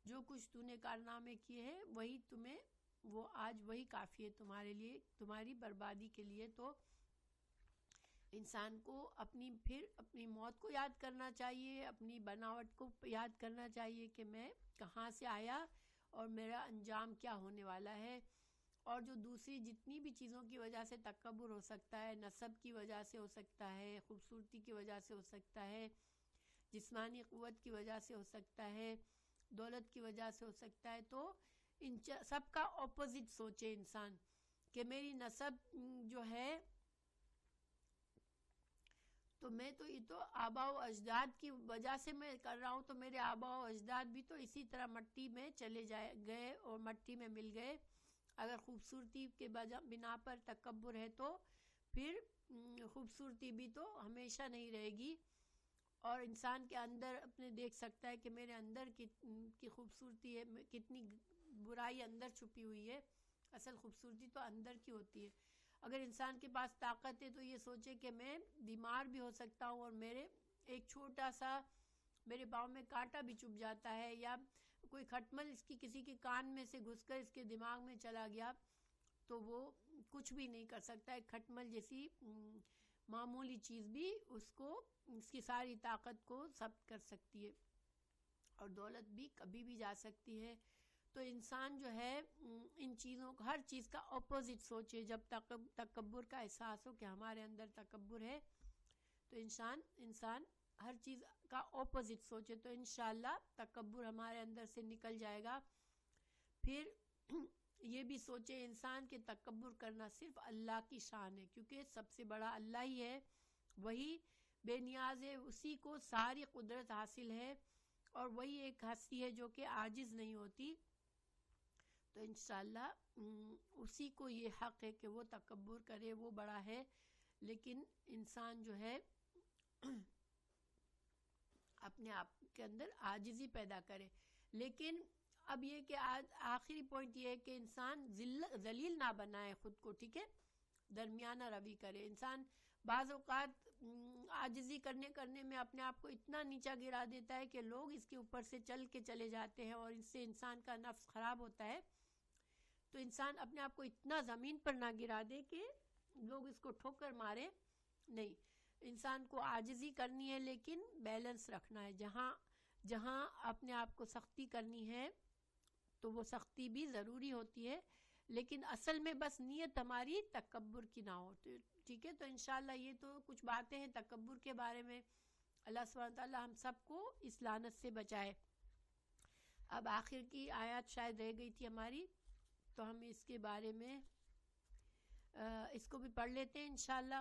جو کچھ تو نے کارنامے کیے ہیں وہی تمہیں، وہ آج وہی کافی ہے تمہارے لیے، تمہاری بربادی کے لیے. تو انسان کو پھر اپنی موت کو یاد کرنا چاہیے، اپنی بناوٹ کو یاد کرنا چاہیے کہ میں کہاں سے آیا اور میرا انجام کیا ہونے والا ہے. اور جو دوسری جتنی بھی چیزوں کی وجہ سے تکبر ہو سکتا ہے، نسب کی وجہ سے ہو سکتا ہے، خوبصورتی کی وجہ سے ہو سکتا ہے، جسمانی قوت کی وجہ سے ہو سکتا ہے، دولت کی وجہ سے ہو سکتا ہے، تو ان سب کا اپوزٹ سوچے انسان کہ میری نسب جو ہے تو میں تو یہ تو آبا و اجداد کی وجہ سے میں کر رہا ہوں، تو میرے آبا و اجداد بھی تو اسی طرح مٹی میں چلے گئے اور مٹی میں مل گئے. اگر خوبصورتی کے بنا پر تکبر ہے تو پھر خوبصورتی بھی تو ہمیشہ نہیں رہے گی. اور انسان کے اندر اپنے دیکھ سکتا ہے کہ میرے اندر کی خوبصورتی ہے، کتنی برائی اندر چھپی ہوئی ہے. اصل خوبصورتی تو اندر کی ہوتی ہے. اگر انسان کے پاس طاقت ہے تو یہ سوچے کہ میں بیمار بھی ہو سکتا ہوں اور میرے ایک چھوٹا سا میرے پاؤں میں کانٹا بھی چبھ جاتا ہے، یا کوئی کھٹمل کسی کے کان میں سے گھس کر اس کے دماغ میں چلا گیا تو وہ کچھ بھی نہیں کر سکتا. ایک کھٹمل جیسی معمولی چیز بھی اس کی ساری طاقت کو ضبط کر سکتی ہے، اور دولت بھی کبھی بھی جا سکتی ہے. تو انسان جو ہے ان چیزوں کو، ہر چیز کا اپوزٹ سوچے. جب تکبر کا احساس ہو کہ ہمارے اندر تکبر ہے تو انسان ہر چیز کا اپوزٹ سوچے تو انشاءاللہ تکبر ہمارے اندر سے نکل جائے گا. پھر یہ بھی سوچے انسان کے تکبر کرنا صرف اللہ کی شان ہے، کیونکہ سب سے بڑا اللہ ہی ہے، وہی بے نیاز ہے، اسی کو ساری قدرت حاصل ہے، اور وہی ایک ہستی ہے جو کہ عاجز نہیں ہوتی. تو انشاءاللہ اسی کو یہ حق ہے کہ وہ تکبر کرے، وہ بڑا ہے. لیکن انسان جو ہے اپنے آپ کے اندر عاجزی پیدا کرے. لیکن اب یہ کہ آخری پوائنٹ یہ ہے کہ انسان ذلیل نہ بنائے خود کو، ٹھیک ہے، درمیانہ روی کرے. انسان بعض اوقات عاجزی کرنے میں اپنے آپ کو اتنا نیچا گرا دیتا ہے کہ لوگ اس کے اوپر سے چل کے چلے جاتے ہیں، اور اس سے انسان کا نفس خراب ہوتا ہے. تو انسان اپنے آپ کو اتنا زمین پر نہ گرا دے کہ لوگ اس کو ٹھوکر مارے. نہیں، انسان کو عاجزی کرنی ہے، لیکن بیلنس رکھنا ہے. جہاں اپنے آپ کو سختی کرنی ہے تو وہ سختی بھی ضروری ہوتی ہے، لیکن اصل میں بس نیت ہماری تکبر کی نہ ہو. ٹھیک ہے، تو انشاءاللہ یہ تو کچھ باتیں ہیں تکبر کے بارے میں. اللہ سبحانہ تعالیٰ ہم سب کو اس لعنت سے بچائے. اب آخر کی آیات شاید رہ گئی تھی ہماری، تو ہم اس کے بارے میں اس کو بھی پڑھ لیتے ہیں انشاءاللہ.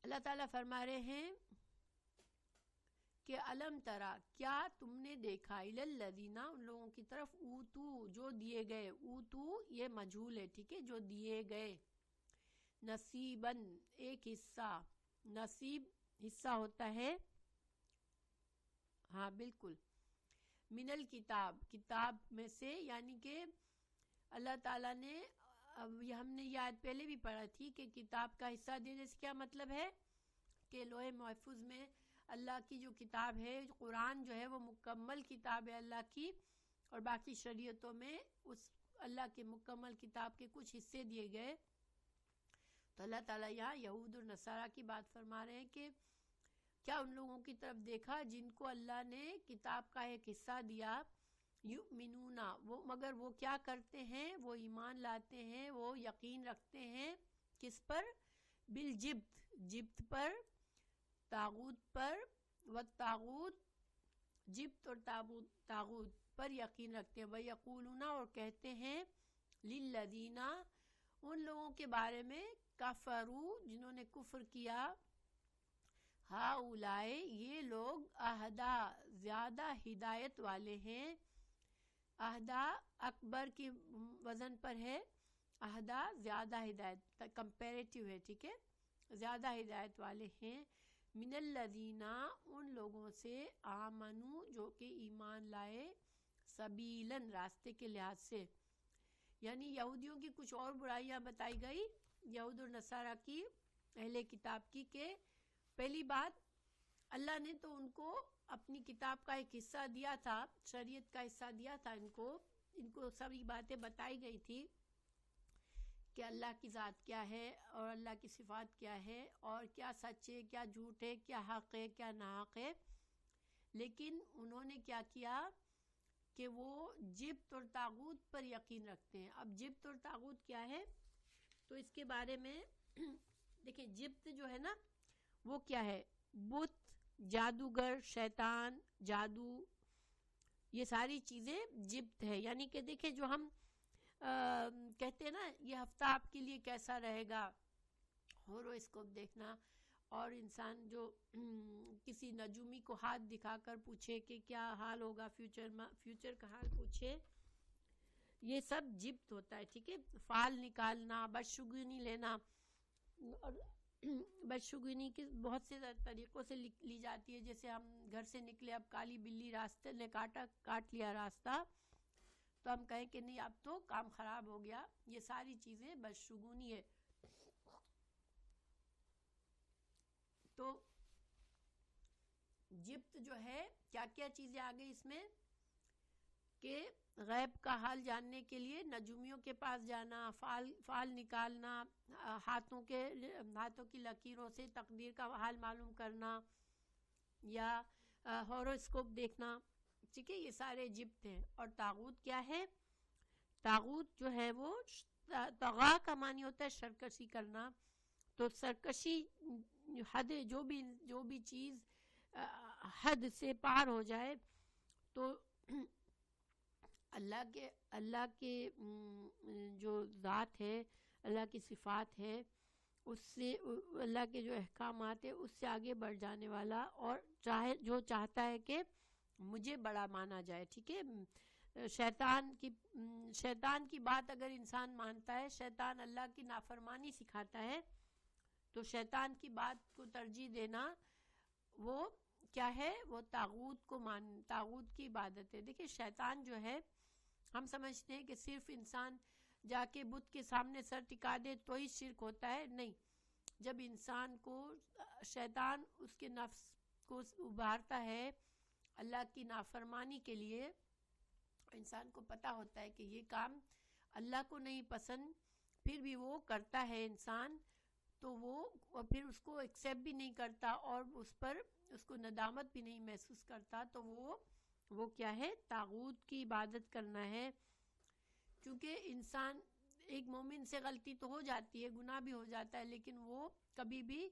اللہ تعالیٰ فرما رہے ہیں کہ الم ترا، کیا تم نے دیکھا، الذین، ان لوگوں کی طرف، اوتو، جو دیے گئے. اوتو یہ مجہول ہے، ٹھیک ہے، جو دیے گئے. نصیباً ایک حصہ، نصیب حصہ ہوتا ہے، ہاں بالکل، من الکتاب، کتاب میں سے. یعنی کہ اللہ تعالیٰ نے، اب ہم نے یہ آیت پہلے بھی پڑھا تھی کہ کتاب کا حصہ دینے سے کیا مطلب ہے کہ لوح محفوظ میں اللہ کی جو کتاب ہے، قرآن جو ہے وہ مکمل کتاب ہے اللہ کی، اور باقی شریعتوں میں اس اللہ کے مکمل کتاب کے کچھ حصے دیے گئے. تو اللہ تعالیٰ یہاں یہود اور نصارہ کی بات فرما رہے ہیں کہ کیا ان لوگوں کی طرف دیکھا جن کو اللہ نے کتاب کا ایک حصہ دیا. یؤمنون، وہ مگر وہ کیا کرتے ہیں، وہ ایمان لاتے ہیں، وہ یقین رکھتے ہیں کس پر، بالجبت، جبت پر، طاغوت پر، والطاغوت، جبت اور طاغوت پر یقین رکھتے ہیں. وَيَقُولُونَ، اور کہتے ہیں، لِلَّذِينَ، ان لوگوں کے بارے میں، کفروا، جنہوں نے کفر کیا، ہؤلاء، یہ لوگ، اہدا، زیادہ ہدایت والے ہیں. اہدا اکبر کی وزن پر ہے، اہدا زیادہ ہدایت، کمپیریٹیو ہے، ٹھیک ہے، زیادہ ہدایت والے ہیں. من الذین، ان لوگوں سے، آمنو، جو کہ ایمان لائے، سبیلاً، راستے کے لحاظ سے. یعنی یہودیوں کی کچھ اور برائیاں بتائی گئی، یہود اور نصارہ کی، اہل کتاب کی، کہ پہلی بات، اللہ نے تو ان کو اپنی کتاب کا ایک حصہ دیا تھا، شریعت کا حصہ دیا تھا، ان کو سبھی باتیں بتائی گئی تھی کہ اللہ کی ذات کیا ہے، اور اللہ کی صفات کیا ہے، اور کیا سچ ہے، کیا جھوٹ ہے، کیا حق ہے، کیا ناحق ہے. لیکن انہوں نے کیا کیا کہ وہ جبت اور طاغوت پر یقین رکھتے ہیں. اب جبت اور طاغوت کیا ہے، تو اس کے بارے میں دیکھیں، جبت جو ہے نا وہ کیا ہے، بت، جادوگر، شیطان، جادو، یہ ساری چیزیں جبت ہے. یعنی کہ دیکھیں، جو ہم کہتے ہیں نا، یہ ہفتہ آپ کے لیے کیسا رہے گا، ہورواسکوپ دیکھنا، اور انسان جو کسی نجومی کو ہاتھ دکھا کر پوچھے کہ کیا حال ہوگا فیوچر کا حال پوچھے، یہ سب جبت ہوتا ہے، ٹھیک ہے. فال نکالنا، بدشگونی لینا، اور بدشگونی کے بہت سے طریقوں سے لی جاتی ہے. جیسے ہم گھر سے نکلے، اب کالی بلی راستے نے کاٹ لیا راستہ، تو ہم کہیں کہ نہیں، اب تو کام خراب ہو گیا. یہ ساری چیزیں بدشگونی ہے. تو جبت جو ہے، کیا کیا چیزیں آ گئی اس میں، کہ غیب کا حال جاننے کے لیے نجومیوں کے پاس جانا، فال نکالنا، ہاتھوں کی لکیروں سے تقدیر کا حال معلوم کرنا، یا ہورواسکوپ دیکھنا، ٹھیک ہے، یہ سارے جبت ہیں. اور طاغوت کیا ہے، طاغوت جو ہے وہ طغا کا معنی ہوتا ہے سرکشی کرنا. تو سرکشی حد جو بھی چیز حد سے پار ہو جائے تو اللہ کے جو ذات ہے، اللہ کی صفات ہے، اس سے اللہ کے جو احکامات ہیں اس سے آگے بڑھ جانے والا، اور جو چاہتا ہے کہ مجھے بڑا مانا جائے. ٹھیک ہے. شیطان کی بات اگر انسان مانتا ہے، شیطان اللہ کی نافرمانی سکھاتا ہے، تو شیطان کی بات کو ترجیح دینا وہ کیا ہے؟ وہ طاغوت کی عبادت ہے. دیکھیں شیطان جو ہے، ہم سمجھتے ہیں کہ صرف انسان جا کے بت کے سامنے سر ٹکا دے تو ہی شرک ہوتا ہے. نہیں، جب انسان کو شیطان اس کے نفس کو ابھارتا ہے اللہ کی نافرمانی کے لیے، انسان کو پتہ ہوتا ہے کہ یہ کام اللہ کو نہیں پسند، پھر بھی وہ کرتا ہے انسان، تو وہ پھر اس کو ایکسیپٹ بھی نہیں کرتا اور اس کو ندامت بھی نہیں محسوس کرتا، تو وہ کیا ہے؟ طاغوت کی عبادت کرنا ہے. کیونکہ انسان، ایک مومن سے غلطی تو ہو جاتی ہے، گناہ بھی ہو جاتا ہے، لیکن وہ کبھی بھی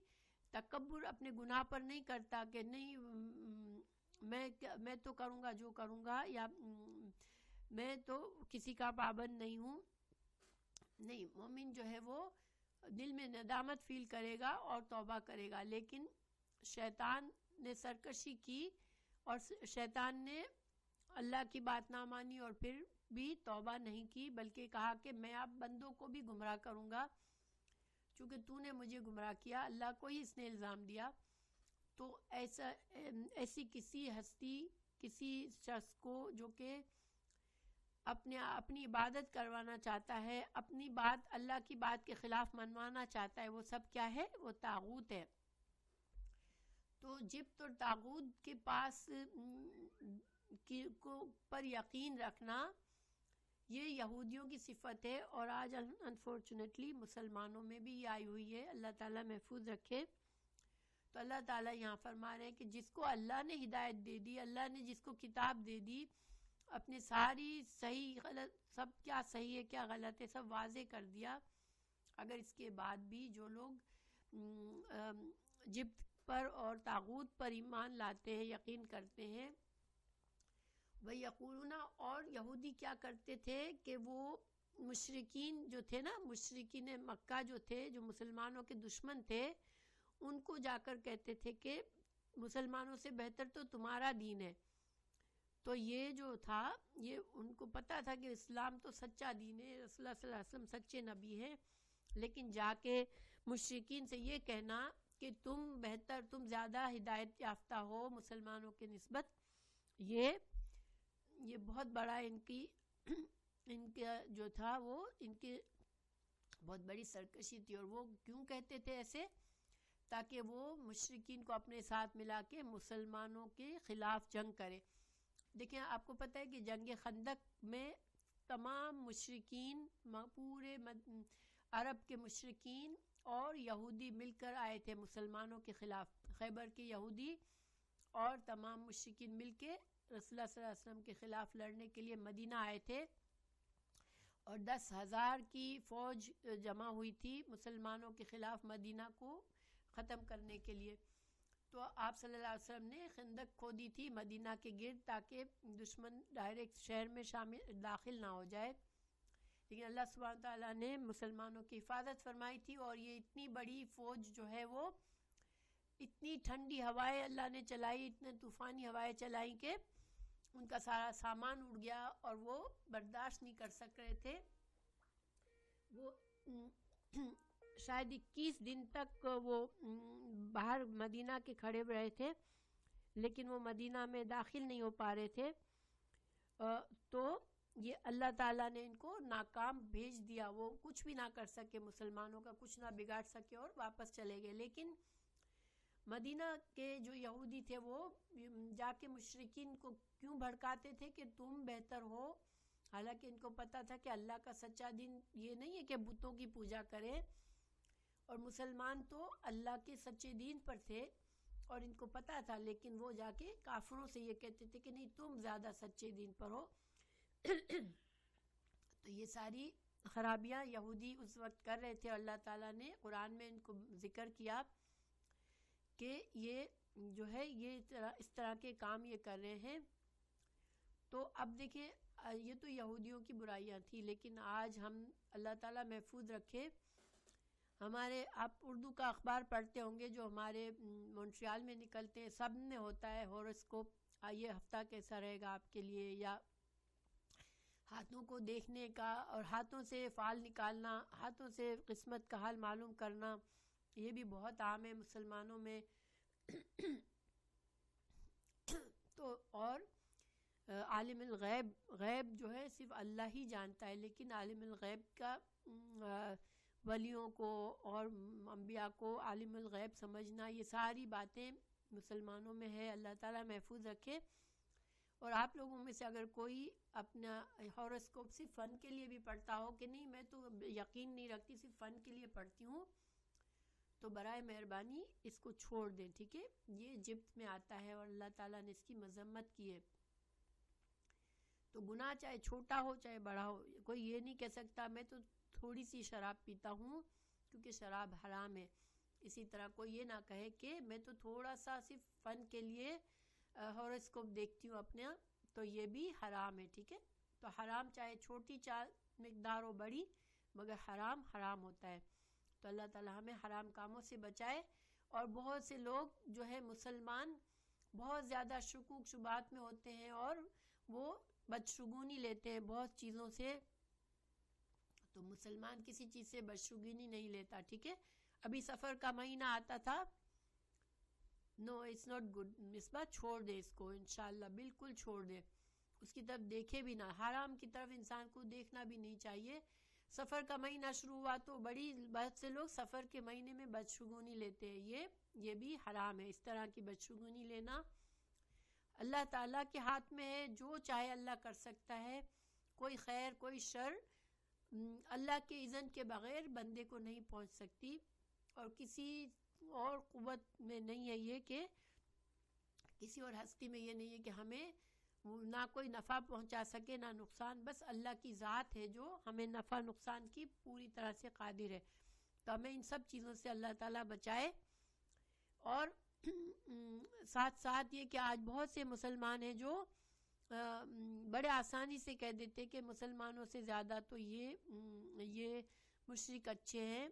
تکبر اپنے گناہ پر نہیں کرتا کہ نہیں میں تو کروں گا جو کروں گا، یا میں تو کسی کا پابند نہیں ہوں. نہیں، مومن جو ہے وہ دل میں ندامت فیل کرے گا اور توبہ کرے گا. لیکن شیطان نے سرکشی کی اور شیطان نے اللہ کی بات نہ مانی اور پھر بھی توبہ نہیں کی، بلکہ کہا کہ میں اب بندوں کو بھی گمراہ کروں گا، چونکہ تو نے مجھے گمراہ کیا. اللہ کو ہی اس نے الزام دیا. تو ایسی کسی ہستی، کسی شخص کو جو کہ اپنی عبادت کروانا چاہتا ہے، اپنی بات اللہ کی بات کے خلاف منوانا چاہتا ہے، وہ سب کیا ہے؟ وہ طاغوت ہے. تو جبت اور طاغوت کے پاس پر یقین رکھنا یہ یہودیوں کی صفت ہے، اور آج انفارچونیٹلی مسلمانوں میں بھی یہ آئی ہوئی ہے. اللہ تعالیٰ محفوظ رکھے. تو اللہ تعالیٰ یہاں فرما رہے ہیں کہ جس کو اللہ نے ہدایت دے دی، اللہ نے جس کو کتاب دے دی، اپنے ساری صحیح غلط، سب کیا صحیح ہے کیا غلط ہے سب واضح کر دیا، اگر اس کے بعد بھی جو لوگ جبت پر اور طاغوت پر ایمان لاتے ہیں، یقین کرتے ہیں، وَيَقُولُونَ، اور یہودی کیا کرتے تھے کہ وہ مشرکین جو تھے نا، مشرکین مکہ جو تھے، جو مسلمانوں کے دشمن تھے، ان کو جا کر کہتے تھے کہ مسلمانوں سے بہتر تو تمہارا دین ہے. تو یہ جو تھا، یہ ان کو پتا تھا کہ اسلام تو سچا دین ہے، رسول اللہ صلی اللہ علیہ وسلم سچے نبی ہیں، لیکن جا کے مشرکین سے یہ کہنا کہ تم بہتر، تم زیادہ ہدایت یافتہ ہو مسلمانوں کے نسبت، یہ بہت بڑا ان کا جو تھا، وہ ان کی بہت بڑی سرکشی تھی. اور وہ کیوں کہتے تھے ایسے؟ تاکہ وہ مشرکین کو اپنے ساتھ ملا کے مسلمانوں کے خلاف جنگ کرے. دیکھیں آپ کو پتہ ہے کہ جنگ خندق میں تمام مشرکین، پورے عرب کے مشرکین اور یہودی مل کر آئے تھے مسلمانوں کے خلاف. خیبر کے یہودی اور تمام مشرکین مل کے رسول اللہ صلی اللہ علیہ وسلم کے خلاف لڑنے کے لیے مدینہ آئے تھے، اور 10,000 کی فوج جمع ہوئی تھی مسلمانوں کے خلاف مدینہ کو ختم کرنے کے لیے. تو آپ صلی اللہ علیہ وسلم نے خندق کھودی تھی مدینہ کے گرد، تاکہ دشمن ڈائریکٹ شہر میں داخل نہ ہو جائے. لیکن اللہ سبحانہ تعالیٰ نے مسلمانوں کی حفاظت فرمائی تھی، اور یہ اتنی بڑی فوج جو ہے وہ اتنی ٹھنڈی ہوائیں اللہ نے چلائی، اتنے طوفانی ہوائیں چلائی کہ ان کا سارا سامان اڑ گیا، اور وہ برداشت نہیں کر سک رہے تھے. وہ شاید 21 دن تک وہ باہر مدینہ کے کھڑے رہے تھے، لیکن وہ مدینہ میں داخل نہیں ہو پا رہے تھے. تو یہ اللہ تعالیٰ نے ان کو ناکام بھیج دیا، وہ کچھ بھی نہ کر سکے، مسلمانوں کا کچھ نہ بگاڑ سکے، اور واپس چلے گئے. لیکن مدینہ کے جو یہودی تھے وہ جا کے مشرکین کو کیوں بھڑکاتے تھے کہ تم بہتر ہو، حالانکہ ان کو پتا تھا کہ اللہ کا سچا دین یہ نہیں ہے کہ بتوں کی پوجا کرے، اور مسلمان تو اللہ کے سچے دین پر تھے اور ان کو پتا تھا. لیکن وہ جا کے کافروں سے یہ کہتے تھے کہ نہیں تم زیادہ سچے دین پر ہو. تو یہ ساری خرابیاں یہودی اس وقت کر رہے تھے. اللہ تعالیٰ نے قرآن میں ان کو ذکر کیا کہ یہ جو ہے یہ اس طرح کے کام یہ کر رہے ہیں. تو اب دیکھیں یہ تو یہودیوں کی برائیاں تھیں، لیکن آج ہم اللہ تعالیٰ محفوظ رکھے. ہمارے آپ اردو کا اخبار پڑھتے ہوں گے جو ہمارے مونٹریال میں نکلتے ہیں، سب میں ہوتا ہے ہورoscope، یہ ہفتہ کیسا رہے گا آپ کے لیے، یا ہاتھوں کو دیکھنے کا اور ہاتھوں سے فال نکالنا، ہاتھوں سے قسمت کا حال معلوم کرنا، یہ بھی بہت عام ہے مسلمانوں میں. تو اور عالم الغیب، غیب جو ہے صرف اللہ ہی جانتا ہے، لیکن عالم الغیب کا ولیوں کو اور انبیاء کو عالم الغیب سمجھنا، یہ ساری باتیں مسلمانوں میں ہے. اللہ تعالیٰ محفوظ رکھے. اور آپ لوگوں میں سے اگر کوئی اپنا ہورoscope صرف فن کے لیے بھی پڑھتا ہو کہ نہیں میں تو یقین نہیں رکھتی صرف فن کے لیے پڑھتی ہوں، تو برائے مہربانی اس کو چھوڑ دیں، ٹھیک ہے. یہ جبت میں آتا ہے اور اللہ تعالیٰ نے اس کی مذمت کی ہے. تو گناہ چاہے چھوٹا ہو چاہے بڑا ہو، کوئی یہ نہیں کہہ سکتا میں تو تھوڑی سی شراب پیتا ہوں کیونکہ شراب حرام ہے. اسی طرح کوئی یہ نہ کہے کہ میں تو تھوڑا سا صرف فن کے لیے ہورoscope دیکھتی ہوں اپنا، تو یہ بھی حرام ہے، ٹھیک ہے. تو حرام چاہے چھوٹی مقدار ہو بڑی، مگر حرام حرام ہوتا ہے. تو اللہ تعالیٰ ہمیں حرام کاموں سے بچائے. اور بہت سے لوگ جو ہے مسلمان بہت زیادہ شکوک شبہات میں ہوتے ہیں اور وہ بدشگونی لیتے ہیں بہت چیزوں سے. تو مسلمان کسی چیز سے بدشگونی نہیں لیتا، ٹھیک ہے. ابھی سفر کا مہینہ آتا تھا، نو اٹس ناٹ گڈ. مصباح چھوڑ دے اس کو انشاءاللہ، بالکل چھوڑ دے. اس کی طرف دیکھے بھی نہ، حرام کی طرف انسان کو دیکھنا بھی نہیں چاہیے. سفر کا مہینہ شروع ہوا تو بہت سے لوگ سفر کے مہینے میں بدشگونی لیتے ہیں، یہ بھی حرام ہے. اس طرح کی بدشگونی لینا اللہ تعالیٰ کے ہاتھ میں ہے، جو چاہے اللہ کر سکتا ہے. کوئی خیر کوئی شر اللہ کے اذن کے بغیر بندے کو نہیں پہنچ سکتی، اور کسی اور قوت میں نہیں ہے یہ کہ کسی اور ہستی میں یہ نہیں ہے کہ ہمیں نہ کوئی نفع پہنچا سکے نہ نقصان. بس اللہ کی ذات ہے جو ہمیں نفع نقصان کی پوری طرح سے قادر ہے. تو ہمیں ان سب چیزوں سے اللہ تعالیٰ بچائے. اور ساتھ ساتھ یہ کہ آج بہت سے مسلمان ہیں جو بڑے آسانی سے کہہ دیتے کہ مسلمانوں سے زیادہ تو یہ مشرک اچھے ہیں.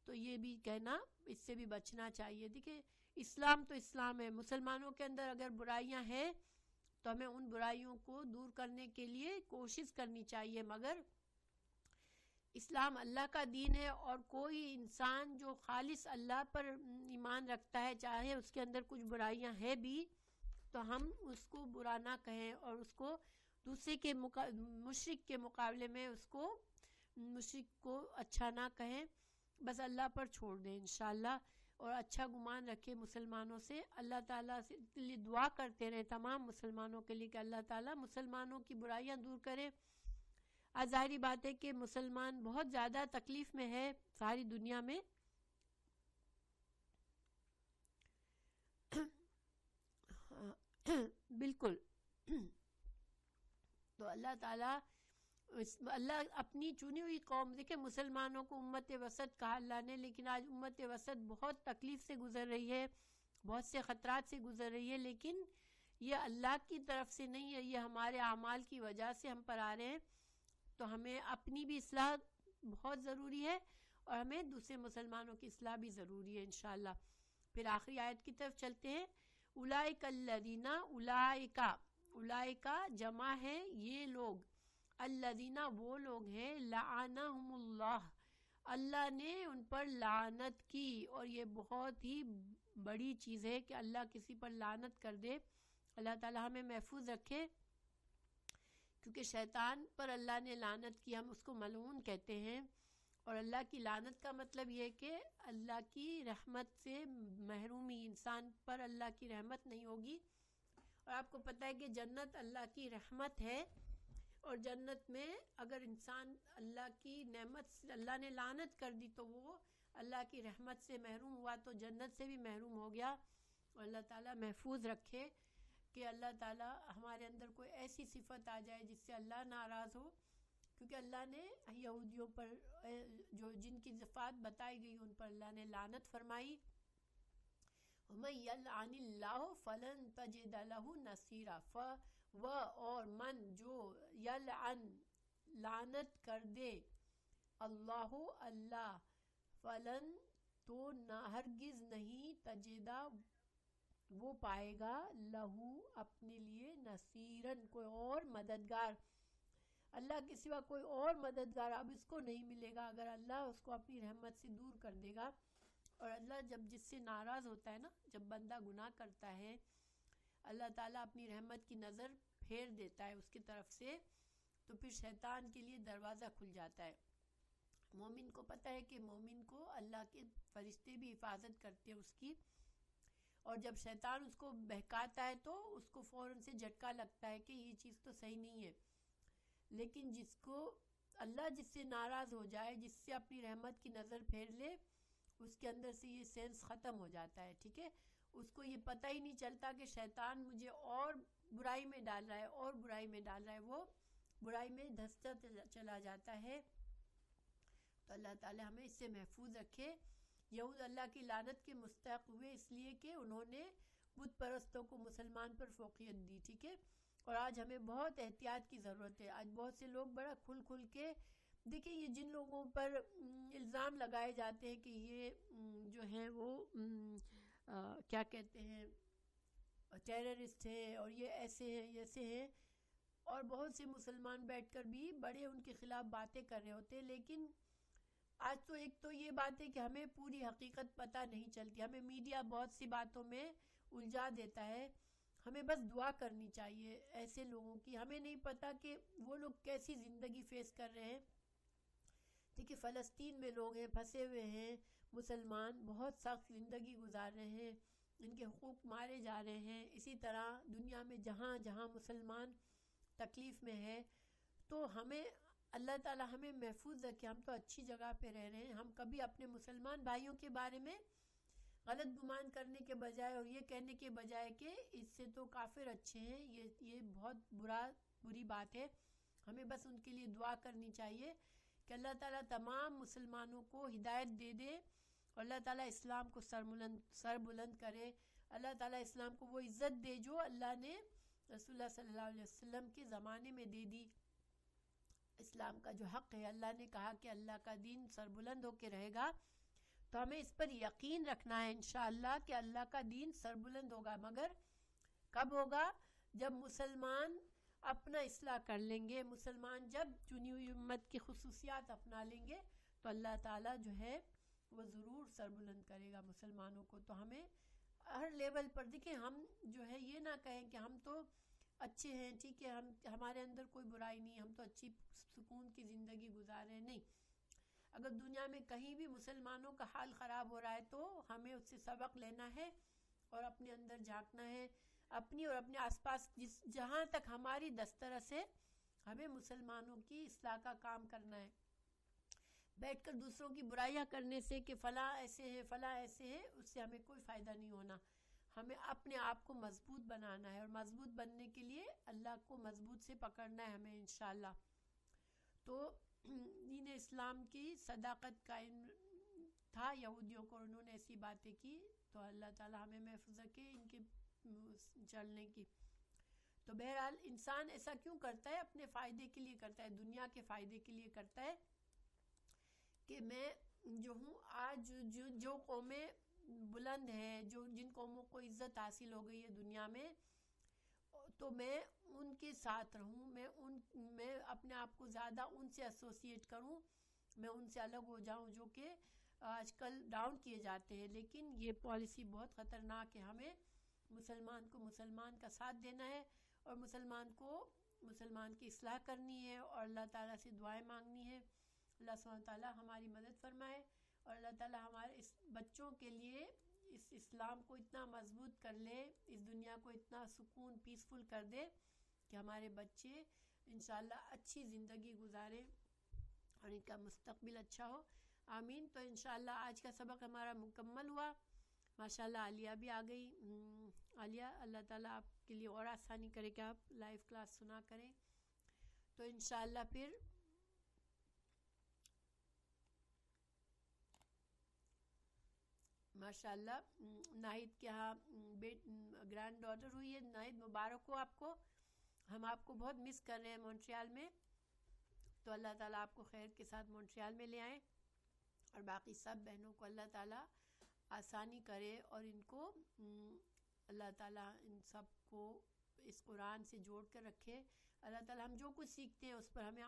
تو یہ بھی کہنا، اس سے بھی بچنا چاہیے. دیکھیں اسلام تو اسلام ہے، مسلمانوں کے اندر اگر برائیاں ہیں تو ہمیں ان برائیوں کو دور کرنے کے لیے کوشش کرنی چاہیے. مگر اسلام اللہ کا دین ہے، اور کوئی انسان جو خالص اللہ پر ایمان رکھتا ہے چاہے اس کے اندر کچھ برائیاں ہیں بھی تو ہم اس کو برا نہ کہیں، اور اس کو دوسرے کے مشرک کے مقابلے میں اس کو مشرک کو اچھا نہ کہیں. بس اللہ پر چھوڑ دیں انشاءاللہ، اور اچھا گمان رکھے مسلمانوں سے. اللہ تعالیٰ سے دعا کرتے رہے تمام مسلمانوں کے لیے کہ اللہ تعالیٰ مسلمانوں کی برائیاں دور کرے. آج ظاہری بات ہے کہ مسلمان بہت زیادہ تکلیف میں ہے ساری دنیا میں. بالکل. تو اللہ تعالیٰ اللہ اپنی چنی ہوئی قوم، دیکھیں مسلمانوں کو امت وسط کہا اللہ نے، لیکن آج امت وسط بہت تکلیف سے گزر رہی ہے، بہت سے خطرات سے گزر رہی ہے. لیکن یہ اللہ کی طرف سے نہیں ہے، یہ ہمارے اعمال کی وجہ سے ہم پر آ رہے ہیں. تو ہمیں اپنی بھی اصلاح بہت ضروری ہے، اور ہمیں دوسرے مسلمانوں کی اصلاح بھی ضروری ہے انشاءاللہ. پھر آخری آیت کی طرف چلتے ہیں. اولئک الذین، اولئک جمع ہے یہ لوگ، الذین وہ لوگ ہیں، لعنہم اللہ، اللہ نے ان پر لعنت کی. اور یہ بہت ہی بڑی چیز ہے کہ اللہ کسی پر لعنت کر دے. اللہ تعالی ہمیں محفوظ رکھے، کیونکہ شیطان پر اللہ نے لعنت کی، ہم اس کو ملعون کہتے ہیں. اور اللہ کی لعنت کا مطلب یہ کہ اللہ کی رحمت سے محرومی، انسان پر اللہ کی رحمت نہیں ہوگی. اور آپ کو پتہ ہے کہ جنت اللہ کی رحمت ہے، اور جنت میں اگر انسان اللہ کی نعمت، اللہ نے لعنت کر دی تو وہ اللہ کی رحمت سے محروم ہوا، تو جنت سے بھی محروم ہو گیا. اور اللہ تعالیٰ محفوظ رکھے کہ اللہ تعالیٰ ہمارے اندر کوئی ایسی صفت آ جائے جس سے اللہ ناراض ہو. کیونکہ اللہ نے یہودیوں پر جو جن کی صفات بتائی گئی ان پر اللہ نے لعنت فرمائی. وَمَن يَلْعَنِ اللَّهُ فَلَن تَجِدَ لَهُ نَصِيرًا. اور من جو یلعن لعنت کر دے اللہ اللہ فلن تو ہرگز نہیں تجدہ وہ پائے گا لہو اپنے لیے نصیرن کوئی اور مددگار. اللہ کے سوا کوئی اور مددگار اب اس کو نہیں ملے گا اگر اللہ اس کو اپنی رحمت سے دور کر دے گا. اور اللہ جب جس سے ناراض ہوتا ہے نا، جب بندہ گناہ کرتا ہے اللہ تعالیٰ اپنی رحمت کی نظر پھیر دیتا ہے اس کی طرف سے، تو پھر شیطان کے لیے دروازہ کھل جاتا ہے. مومن کو پتہ ہے کہ مومن کو اللہ کے فرشتے بھی حفاظت کرتے ہیں اس کی، اور جب شیطان اس کو بہکاتا ہے تو اس کو فوراً سے جھٹکا لگتا ہے کہ یہ چیز تو صحیح نہیں ہے. لیکن جس کو اللہ جس سے ناراض ہو جائے، جس سے اپنی رحمت کی نظر پھیر لے، اس کے اندر سے یہ سینس ختم ہو جاتا ہے. ٹھیک ہے، اس کو یہ پتہ ہی نہیں چلتا کہ شیطان مجھے اور برائی میں ڈال رہا ہے اور برائی میں ڈال رہا ہے، وہ برائی میں دھستا چلا جاتا ہے. تو اللہ تعالی ہمیں اس سے محفوظ رکھے. یہود اللہ کی لعنت کے مستحق ہوئے اس لیے کہ انہوں نے بت پرستوں کو مسلمان پر فوقیت دی. ٹھیک ہے، اور آج ہمیں بہت احتیاط کی ضرورت ہے. آج بہت سے لوگ بڑا کھل کے دیکھیں، یہ جن لوگوں پر الزام لگائے جاتے ہیں کہ یہ جو ہیں وہ کیا کہتے ہیں ٹیررسٹ ہیں اور یہ ایسے ہیں ایسے ہیں، اور بہت سے مسلمان بیٹھ کر بھی بڑے ان کے خلاف باتیں کر رہے ہوتے ہیں. لیکن آج تو ایک تو یہ بات ہے کہ ہمیں پوری حقیقت پتہ نہیں چلتی، ہمیں میڈیا بہت سی باتوں میں الجھا دیتا ہے. ہمیں بس دعا کرنی چاہیے ایسے لوگوں کی. ہمیں نہیں پتہ کہ وہ لوگ کیسی زندگی فیس کر رہے ہیں. دیکھیے فلسطین میں لوگ ہیں، پھنسے ہوئے ہیں، مسلمان بہت سخت زندگی گزار رہے ہیں، ان کے حقوق مارے جا رہے ہیں. اسی طرح دنیا میں جہاں جہاں مسلمان تکلیف میں ہے، تو ہمیں اللہ تعالی ہمیں محفوظ رکھے. ہم تو اچھی جگہ پہ رہ رہے ہیں. ہم کبھی اپنے مسلمان بھائیوں کے بارے میں غلط گمان کرنے کے بجائے اور یہ کہنے کے بجائے کہ اس سے تو کافر اچھے ہیں، یہ بہت بری بات ہے. ہمیں بس ان کے لیے دعا کرنی چاہیے کہ اللہ تعالیٰ تمام مسلمانوں کو ہدایت دے دے، اور اللہ تعالیٰ اسلام کو سر بلند کرے. اللہ تعالیٰ اسلام کو وہ عزت دے جو اللہ نے رسول اللہ صلی اللہ علیہ وسلم کے زمانے میں دے دی. اسلام کا جو حق ہے، اللہ نے کہا کہ اللہ کا دین سر بلند ہو کے رہے گا، تو ہمیں اس پر یقین رکھنا ہے انشاءاللہ کہ اللہ کا دین سر بلند ہوگا. مگر کب ہوگا؟ جب مسلمان اپنا اصلاح کر لیں گے، مسلمان جب چنی ہوئی امت کی خصوصیات اپنا لیں گے، تو اللہ تعالیٰ جو ہے وہ ضرور سر بلند کرے گا مسلمانوں کو. تو ہمیں ہر لیول پر دیکھیں، ہم جو ہے یہ نہ کہیں کہ ہم تو اچھے ہیں، ٹھیک ہے، ہمارے اندر کوئی برائی نہیں، ہم تو اچھی سکون کی زندگی گزار رہے ہیں. نہیں، اگر دنیا میں کہیں بھی مسلمانوں کا حال خراب ہو رہا ہے تو ہمیں اس سے سبق لینا ہے اور اپنے اندر جھانکنا ہے. اپنی اور اپنے آس پاس جہاں تک ہماری دسترس ہے ہمیں مسلمانوں کی اصلاح کا کام کرنا ہے. بیٹھ کر دوسروں کی برائیاں کرنے سے کہ فلاں ایسے ہیں فلاں ایسے ہیں، اس سے ہمیں کوئی فائدہ نہیں ہونا. ہمیں اپنے آپ کو مضبوط بنانا ہے، اور مضبوط بننے کے لیے اللہ کو مضبوط سے پکڑنا ہے ہمیں انشاءاللہ. تو دین اسلام کی صداقت قائم تھا یہودیوں کو، انہوں نے ایسی باتیں کی، تو اللہ تعالی ہمیں محفوظ رکھے ان کے چلنے کی. تو بہرحال انسان ایسا کیوں کرتا ہے؟ اپنے فائدے کے لیے کرتا ہے، دنیا کے فائدے کے لیے کرتا ہے کہ میں جو ہوں آج جو قومیں بلند ہیں، جن قوموں کو عزت حاصل ہو گئی ہے دنیا میں، تو میں ان کے ساتھ رہوں، میں اپنے آپ کو زیادہ ان سے ایسوسیٹ کروں، میں ان سے الگ ہو جاؤں جو کہ آج کل ڈاؤن کیے جاتے ہیں. لیکن یہ پالیسی بہت خطرناک ہے. ہمیں مسلمان کو مسلمان کا ساتھ دینا ہے، اور مسلمان کو مسلمان کی اصلاح کرنی ہے، اور اللہ تعالیٰ سے دعائیں مانگنی ہے. اللہ سبحانہ تعالیٰ ہماری مدد فرمائے، اور اللہ تعالیٰ ہمارے اس بچوں کے لیے اس اسلام کو اتنا مضبوط کر لے، اس دنیا کو اتنا سکون پیسفل کر دے کہ ہمارے بچے انشاءاللہ اچھی زندگی گزاریں اور ان کا مستقبل اچھا ہو. آمین. تو انشاءاللہ آج کا سبق ہمارا مکمل ہوا. ماشاءاللہ عالیہ بھی آ گئی. عالیہ، اللہ تعالیٰ آپ کے لیے اور آسانی کرے کہ آپ لائیو کلاس سنا کریں. تو انشاءاللہ پھر ماشاءاللہ ناہید کے ہاں گرینڈ ڈاٹر ہوئی ہے. ناہید مبارک ہو آپ کو. ہم آپ کو بہت مس کر رہے ہیں مونٹریال میں. تو اللہ تعالیٰ آپ کو خیر کے ساتھ مونٹریال میں لے آئیں, اور باقی سب بہنوں کو اللہ تعالیٰ آسانی کرے, اور ان کو اللہ تعالیٰ ان سب کو اس قرآن سے جوڑ کر رکھے. اللہ تعالیٰ ہم جو کچھ سیکھتے ہیں اس پر ہمیں